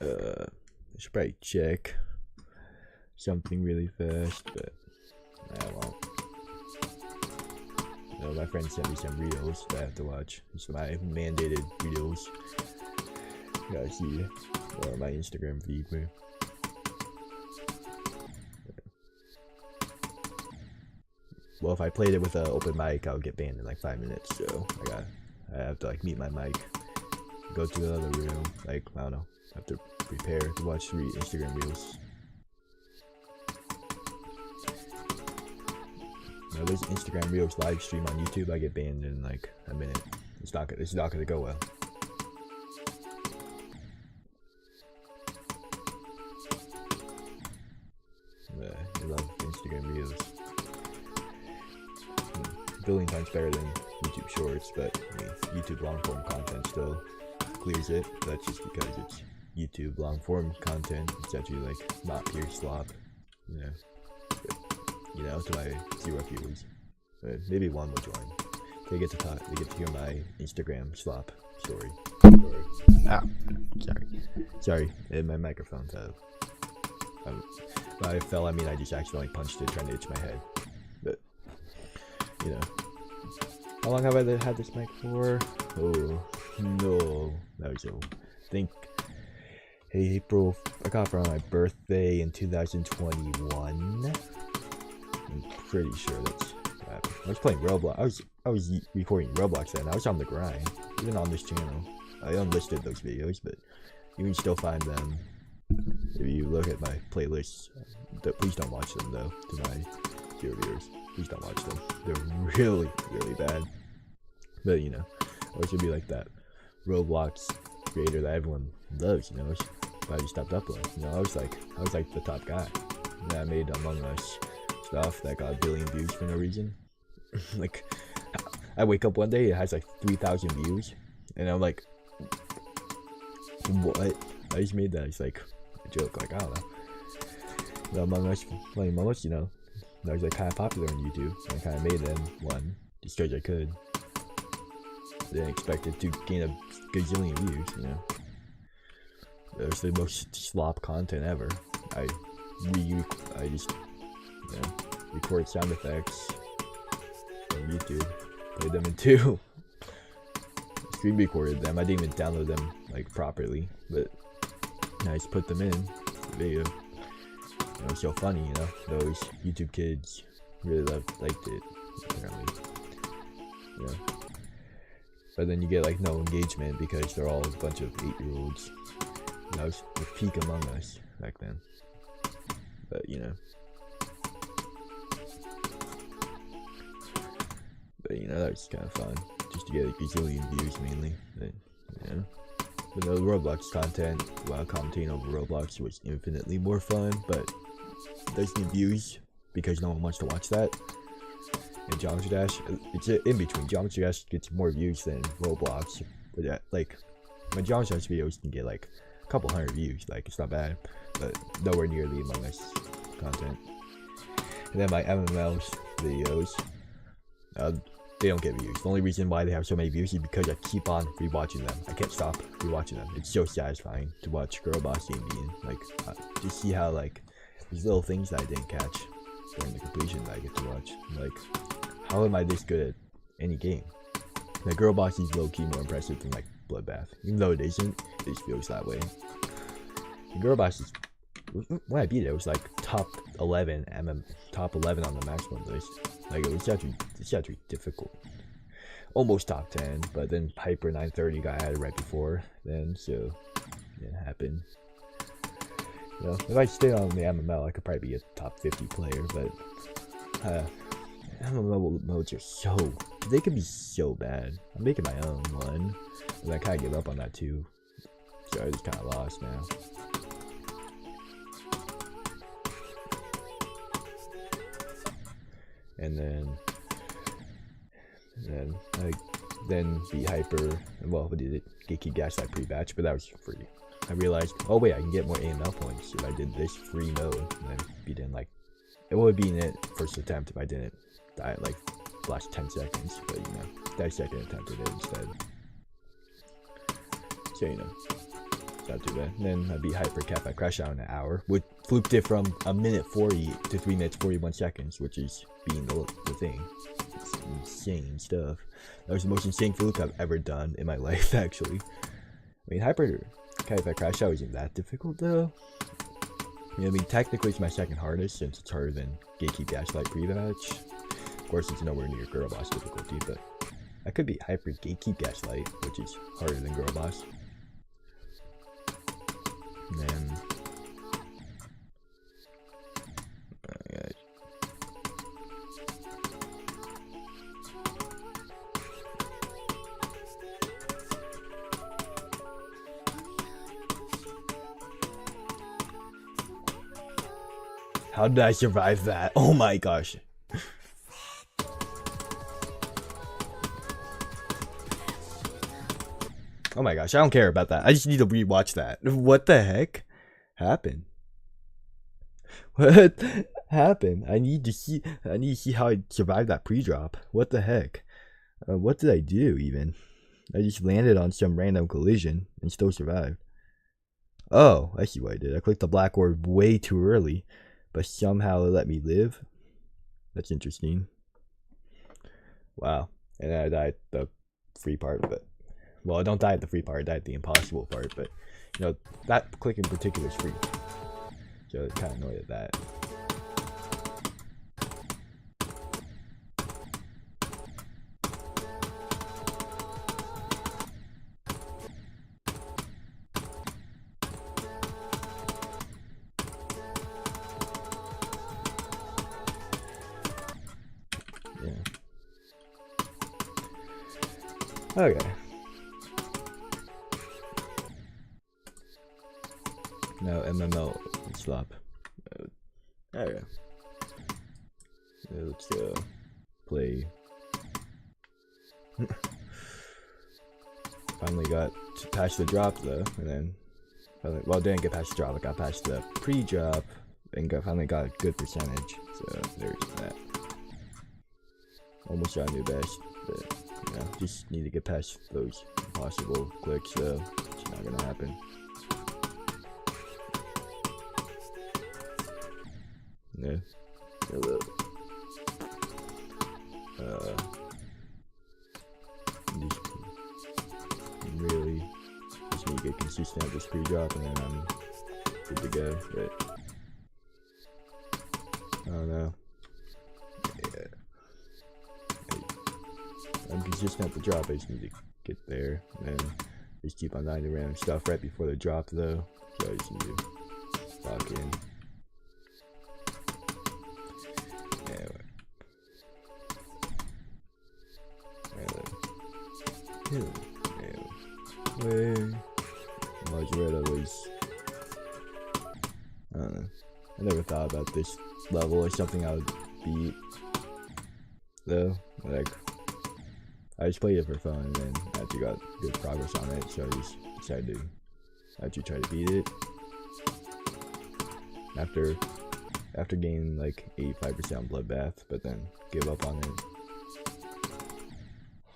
Speaker 1: I should probably check something really fast, but I won't. No, my friend sent me some reels that I have to watch. It's my mandated reels. You gotta see or my Instagram feed, man. Well, if I played it with an open mic, I would get banned in like 5 minutes. So I have to like mute my mic, go to the other room. Like I don't know, I have to prepare to watch 3 Instagram reels. Now, there's Instagram reels live stream on YouTube. I get banned in like a minute. It's not gonna go well. I love Instagram reels. Billion times better than YouTube Shorts, but I mean, YouTube long form content still clears it. That's just because it's YouTube long form content. It's actually like not pure slop, you know. But, you know, to my 0 viewers, but maybe 1 will join. They get to talk. They get to hear my Instagram slop story. Ow, sorry, and my microphone fell. By I fell, I mean I just accidentally punched it trying to itch my head. But you know, how long have I had this mic for? Oh no, that was I think April. I got it for my birthday in 2021. I'm pretty sure that's what happened. I was playing Roblox. I was recording Roblox then. I was on the grind, even on this channel. I unlisted those videos, but you can still find them if you look at my playlists. Please don't watch them though. To my 0 viewers, please don't watch them. They're really, really bad. But you know, I should be like that Roblox creator that everyone loves. You know, I just stopped uploading. You know, I was like the top guy. And I made Among Us stuff that got 1 billion views for no reason. Like, I wake up one day, it has like 3,000 views, and I'm like, what? I just made that. It's like a joke. Like, I don't know. The Among Us, playing Among Us, you know, that was like kind of popular on YouTube. I kind of made them one just because I could. Didn't expect it to gain a gazillion views, you know. It was the most slop content ever. I just, you know, record sound effects on YouTube, played them in 2. Screen recorded them. I didn't even download them like properly, but I just put them in the video. You know, it's so funny, you know. Those YouTube kids really liked it, apparently. You know. But then you get like no engagement because they're all a bunch of 8-year-olds. That was the peak Among Us back then. But you know. That was kind of fun. Just to get a gazillion views mainly. But, you know. But the Roblox content, while commentating over Roblox, was infinitely more fun, but it does need views because no one wants to watch that. And Geometry Dash, it's in between. Geometry Dash gets more views than Roblox. But yeah, like, my Geometry Dash videos can get like a couple hundred views. Like, it's not bad, but nowhere near the Among Us content. And then my MML's videos, they don't get views. The only reason why they have so many views is because I keep on rewatching them. I can't stop rewatching them. It's so satisfying to watch Girl Boss and Bean. Like, just see how, like, these little things that I didn't catch during the completion that I get to watch. Like, how am I this good at any game? Like, Girl Boss is low-key more impressive than, like, bloodbath. Even though it isn't, it just feels that way. And Girl Boss is, when I beat it was like top 11 top 11 on the maximum list. Like it's actually difficult. Almost top 10, but then Piper 930 got added right before then, so it happened. You know, if I stayed on the MML, I could probably be a top 50 player, but MML modes are they can be so bad. I'm making my own one, and I kind of give up on that too, so I just kind of lost now. And then beat Hyper. Well, we did it Geeky Gaslight pre-batch, but that was free. I realized, oh wait, I can get more AML points if I did this free mode, and then beat in like, it would have been it first attempt if I didn't die at like the last 10 seconds, but you know, that second attempt I did instead. So you know, it's not too bad. And then I beat Hyper Cap, I crashed out in an hour, which flipped it from a minute 40 to 3 minutes 41 seconds, which is being the thing. It's insane stuff. That was the most insane fluke I've ever done in my life, actually. I mean, Hyper Cap, I crashed out isn't that difficult though. I mean, technically it's my second hardest since it's harder than Gatekeep Gaslight pre-batch. Of course, it's nowhere near Girl Boss difficulty, but I could beat Hyper Gatekeep Gaslight, which is harder than Girl Boss. And then how did I survive that? Oh my gosh. Oh my gosh, I don't care about that. I just need to rewatch that. What the heck happened? What happened? I need to see how I survived that pre-drop. What the heck? What did I do even? I just landed on some random collision and still survived. Oh, I see what I did. I clicked the black orb way too early, but somehow it let me live. That's interesting. Wow. And then I died at the free part, but well, I don't die at the free part, I died at the impossible part, but you know, that click in particular is free. So I'm kind of annoyed at that. Yeah. Okay. No, MML slap. Okay. Let's play. Finally got past the drop though, and then finally, well, didn't get past the drop. I got past the pre-drop, and finally got a good percentage. So there's that. Almost got a new best, but you know, just need to get past those impossible clicks. So it's not gonna happen. Yeah. Really just need to get consistent at this pre-drop, and then I'm good to go. But I don't know. Yeah. I'm consistent at the drop. I just need to get there, and then just keep on dying to random stuff right before the drop, though. So I just need to lock in. Wasureta was, I don't know, I never thought about this level as something I would beat though. Like, I just played it for fun, and then actually got good progress on it, so I just decided to actually try to beat it after gaining like 85% on Bloodbath, but then give up on it.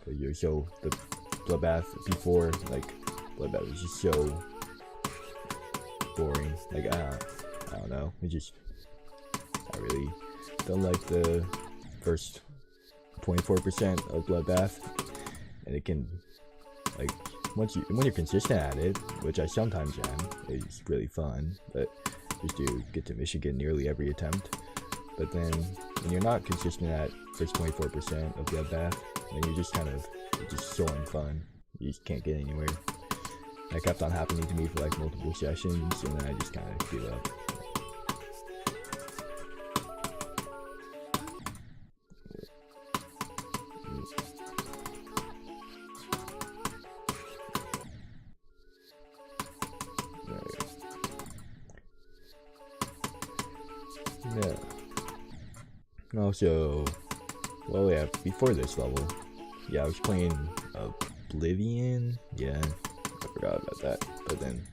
Speaker 1: But you're so the Bloodbath before, like, Bloodbath was just so boring. Like, I don't know. I really don't like the first 24% of Bloodbath, and it can, like, when you're consistent at it, which I sometimes am, it's really fun. But just to get to Michigan nearly every attempt. But then when you're not consistent at first 24% of bloodbath, then you're just kind of just so unfun. You just can't get anywhere. That kept on happening to me for like multiple sessions, and then I just kind of gave up. Yeah. Also, well, yeah, before this level, yeah, I was playing Oblivion. Yeah, I forgot about that. But then,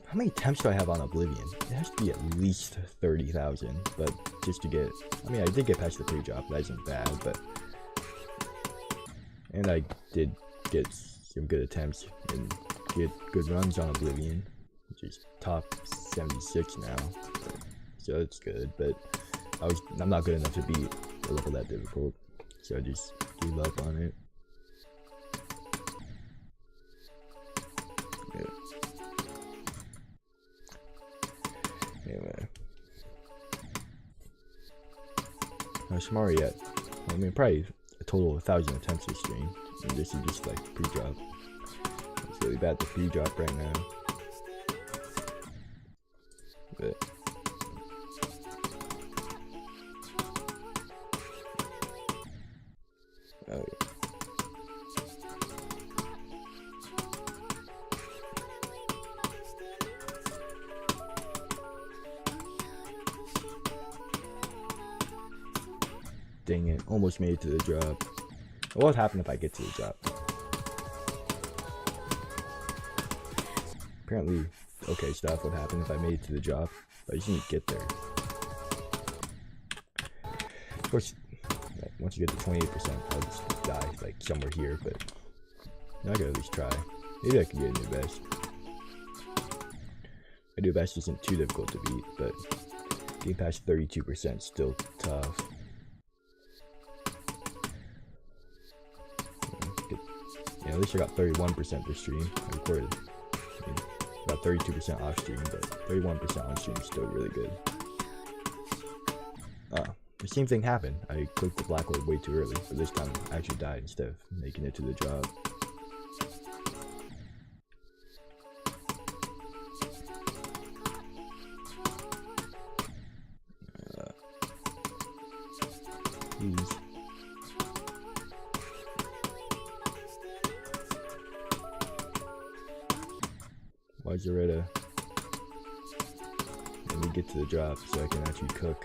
Speaker 1: how many attempts do I have on Oblivion? It has to be at least 30,000. But just to get, I mean, I did get past the pre-drop. That isn't bad, but, and I did get some good attempts and get good runs on Oblivion, which is top 76 now. So it's good, but I'm not good enough to beat a level that difficult, so I just gave up on it. Yeah. Anyway, how smart yet? I mean, probably a total of 1,000 attempts this stream, and this is just like pre-drop. It's really bad to pre-drop right now, but. Oh. Dang it, almost made it to the drop. What would happen if I get to the drop? Apparently, okay stuff would happen if I made it to the drop. But I just need to get there. Of course, once you get to 28%, I'll just die, like, somewhere here, but I gotta at least try. Maybe I can get a new best. A new best isn't too difficult to beat, but getting past 32% is still tough. Yeah, at least I got 31% per stream. I recorded. I mean, about 32% off stream, but 31% on stream is still really good. The same thing happened. I clicked the black orb way too early, but this time I actually died instead of making it to the job. Please. Wasureta. Let me get to the job so I can actually cook.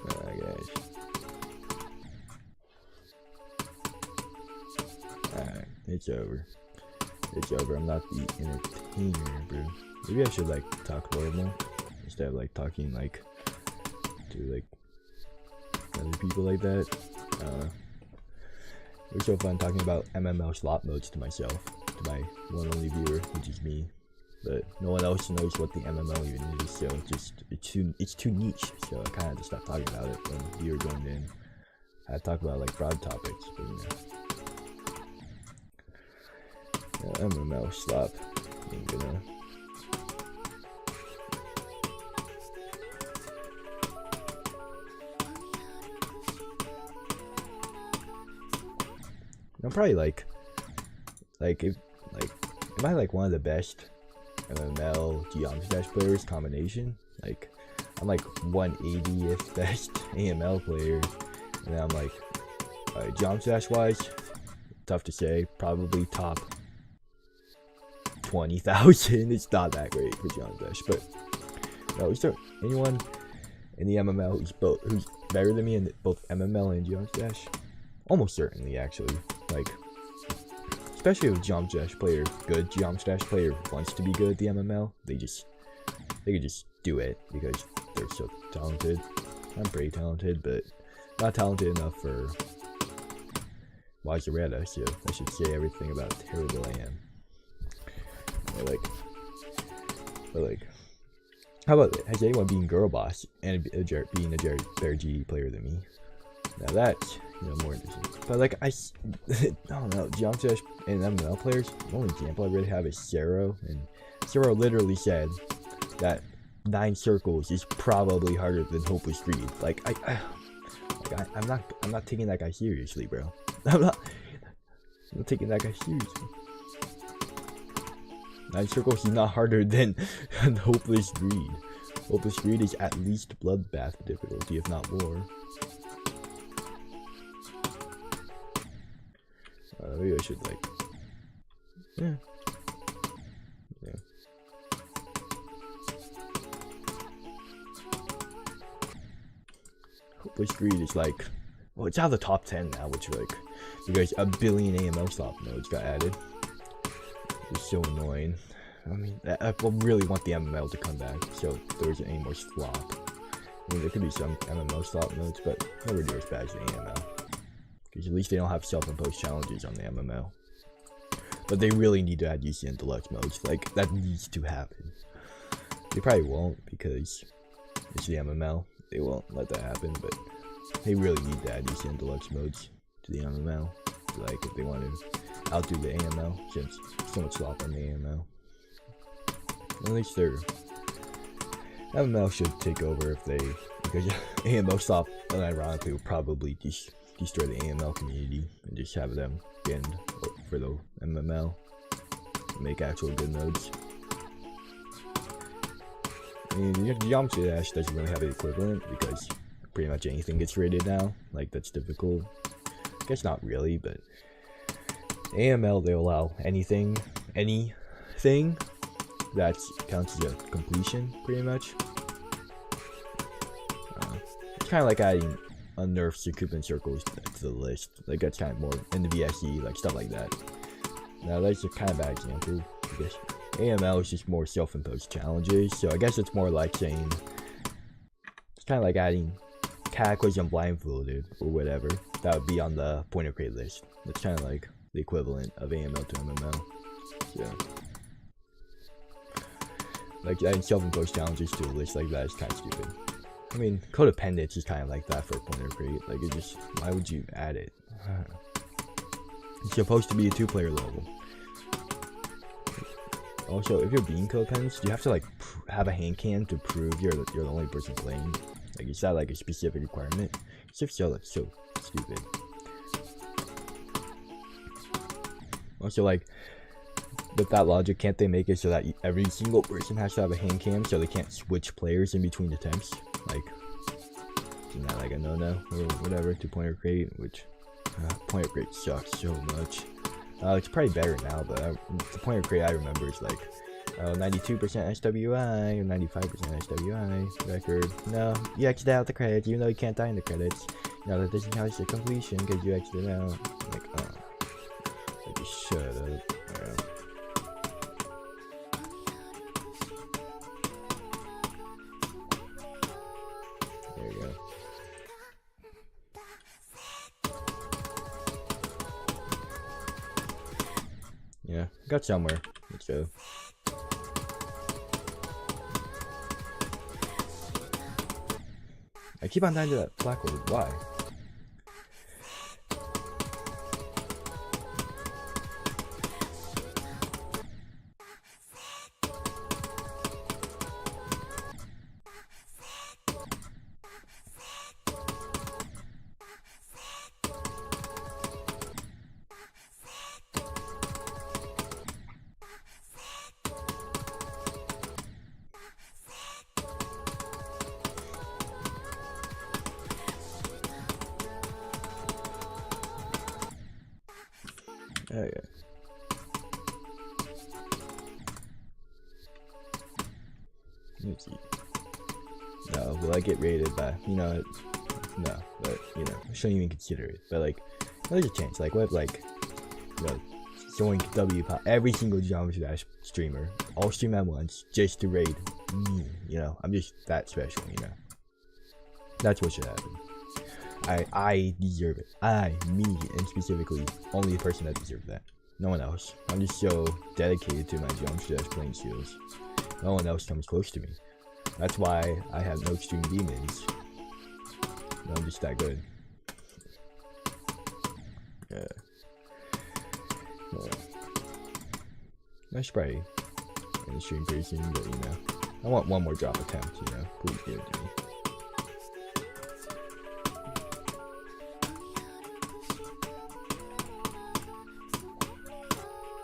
Speaker 1: Alright guys. Alright, it's over. It's over. I'm not the entertainer, bro. Maybe I should like talk normal instead of like talking like to like other people like that. It was so fun talking about MML slot modes to myself, to my one only viewer, which is me. But no one else knows what the MMO even is, so it's too niche. So I kind of had to stop talking about it when the viewer joined in. I had to talk about like broad topics, but you know, yeah, MMO slop ain't gonna. I'm probably like am I like one of the best MML Geometry players combination? Like, I'm like 180th best AML player, and then I'm like, Geometry wise, tough to say, probably top 20,000. It's not that great for Geometry, but no, is there anyone in the MML who's better than me in both MML and Geometry? Almost certainly, actually. Like, especially if Geometry player, good Geometry player wants to be good at the MML, they could just do it because they're so talented. I'm pretty talented, but not talented enough for Wasureta, so I should say everything about how terrible I am. But like, how about, has anyone been girl boss and being a better G player than me? Now that's you know, more interesting. But like I don't know, Jump Dash and MML players. The only example I really have is Zero, and Zero literally said that 9 circles is probably harder than Hopeless Greed. Like I'm not taking that guy seriously, bro. I'm not taking that guy seriously. 9 circles is not harder than Hopeless Greed. Hopeless Greed is at least Bloodbath difficulty, if not more. Maybe I should like, yeah. Hopeless Greed is like, well, it's out of the top 10 now, which like, because a billion AML slot nodes got added. It's so annoying. I mean, I really want the MML to come back, so there isn't any more slop. I mean, there could be some MML slop nodes, but nowhere near as bad as the AML. Because at least they don't have self-imposed challenges on the MML. But they really need to add UCN Deluxe modes. Like, that needs to happen. They probably won't, because it's the MML. They won't let that happen, but they really need to add UCN Deluxe modes to the MML. Like, if they want to outdo the AML, since so much slop on the AML. At least their MML should take over if they, because AML slop, unironically, will probably destroy the AML community and just have them banned for the MML and make actual good nodes. I mean, the Yamcha Dash doesn't really have an equivalent because pretty much anything gets rated now. Like, that's difficult. I guess not really, but AML, they allow anything that counts as a completion, pretty much. It's kind of like adding unnerfed Sukupen circles to the list. Like, that's kind of more in the VSE, like stuff like that. Now, that's a kind of bad example, because AML is just more self-imposed challenges, so I guess it's more like saying, it's kind of like adding Cataclysm Blindfolded, or whatever. That would be on the Point of Crate list. It's kind of like the equivalent of AML to MML. So, like, adding self-imposed challenges to a list like that is kind of stupid. I mean, Codependence is kind of like that for a Point of Crate. Like, it just, why would you add it? It's supposed to be a 2-player level. Also, if you're being codependent, do you have to like have a hand cam to prove you're the only person playing? Like, is that like a specific requirement? If so, that's so stupid. Also, like, with that logic, can't they make it so that every single person has to have a hand cam so they can't switch players in between attempts? Like, isn't that like a no-no or whatever to Point of Crate? Which Point of Crate sucks so much. It's probably better now, but the Point of Crate I remember is like 92% SWI or 95% SWI record. No, you exited out the credits, even though you can't die in the credits. No, that doesn't count as a completion because you exited out. Like, like, just shut up. There you go. Yeah, got somewhere. Let's go. I keep on dying to that black hole. Why? Oh yeah. Let's see. No, will I get rated by, you know, no, but, you know, I shouldn't even consider it. But, like, there's a chance. Like, what if, like, you know, showing every single Geometry Dash streamer, all stream at once, just to raid me, you know? I'm just that special, you know? That's what should happen. I deserve it. Me, and specifically, only the person that deserves that. No one else. I'm just so dedicated to my Geometry Dash playing skills. No one else comes close to me. That's why I have no extreme demons. I'm just that good. I should probably end the stream pretty soon, but you know, I want one more drop attempt, you know. Please give it to me.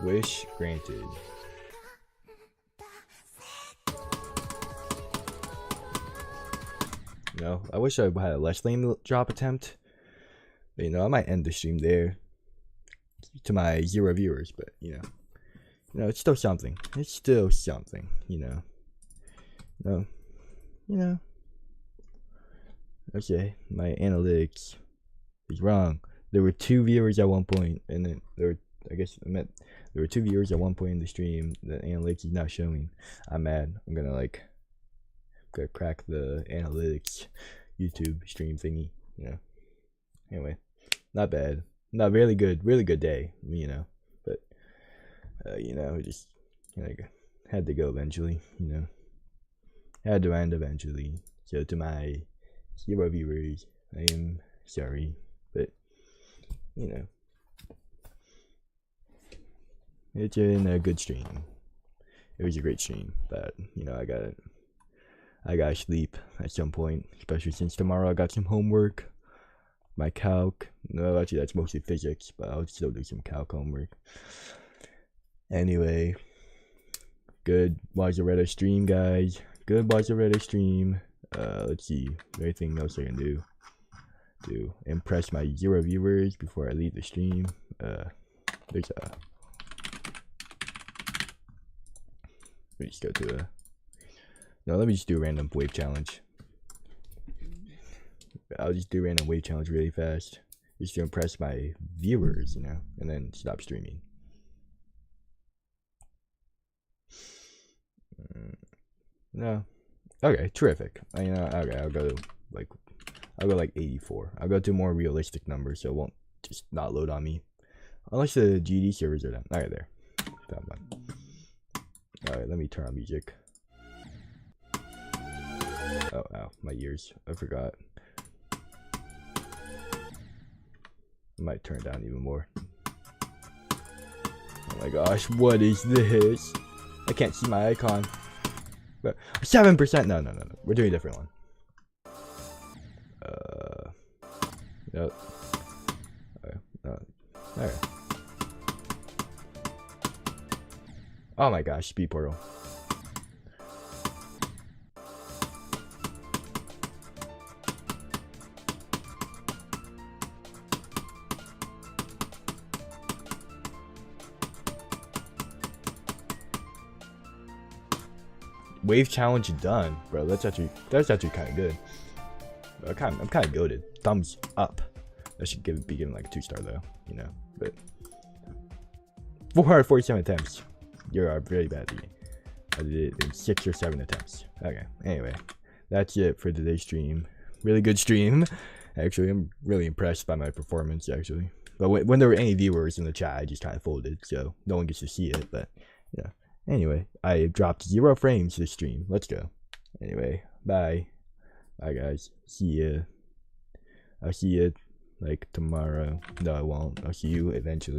Speaker 1: Wish granted. No, I wish I had a less lame drop attempt. But, you know, I might end the stream there to my 0 viewers, but you know, it's still something. It's still something, you know. No, you know. Okay, my analytics is wrong. There were 2 viewers at one point, and then there were 2 viewers at one point in the stream. The analytics is not showing. I'm mad. I'm gonna crack the analytics YouTube stream thingy, you know. Anyway, not bad. Not really good day, you know. But you know, just had to go eventually, you know. Had to end eventually. So to my 0 viewers, I am sorry, but you know, it's been a good stream. It was a great stream, but you know, I gotta sleep at some point, especially since tomorrow I got some homework. My calc, no, actually that's mostly physics, but I'll still do some calc homework. Anyway, good Wasureta stream, guys. Good Wasureta stream. Let's see, anything else I can do to impress my 0 viewers before I leave the stream. There's a. Let me just go to a. No, let me just do a random wave challenge. I'll just do a random wave challenge really fast, just to impress my viewers, you know, and then stop streaming. No, okay, terrific. You know, okay, I'll go like 84. I'll go to more realistic numbers, so it won't just not load on me, unless the GD servers are down. All right, there. Found one. All right, let me turn on music. Oh, ow, my ears. I forgot. I might turn it down even more. Oh my gosh, what is this? I can't see my icon. But 7%. No. We're doing a different one. Nope. Okay, no. Alright. Oh my gosh, speed portal. Wave challenge done, bro. That's actually kind of good. I'm kind of goated. Thumbs up. I should be given like a 2-star though, you know. But 447 attempts. You're really bad at the game. I did it in 6 or 7 attempts. Okay. Anyway, that's it for today's stream. Really good stream. Actually, I'm really impressed by my performance. Actually, but when there were any viewers in the chat, I just kind of folded, so no one gets to see it. But yeah. Anyway, I dropped 0 frames this stream. Let's go. Anyway, bye. Bye, guys. See ya. I'll see you like tomorrow. No, I won't. I'll see you eventually.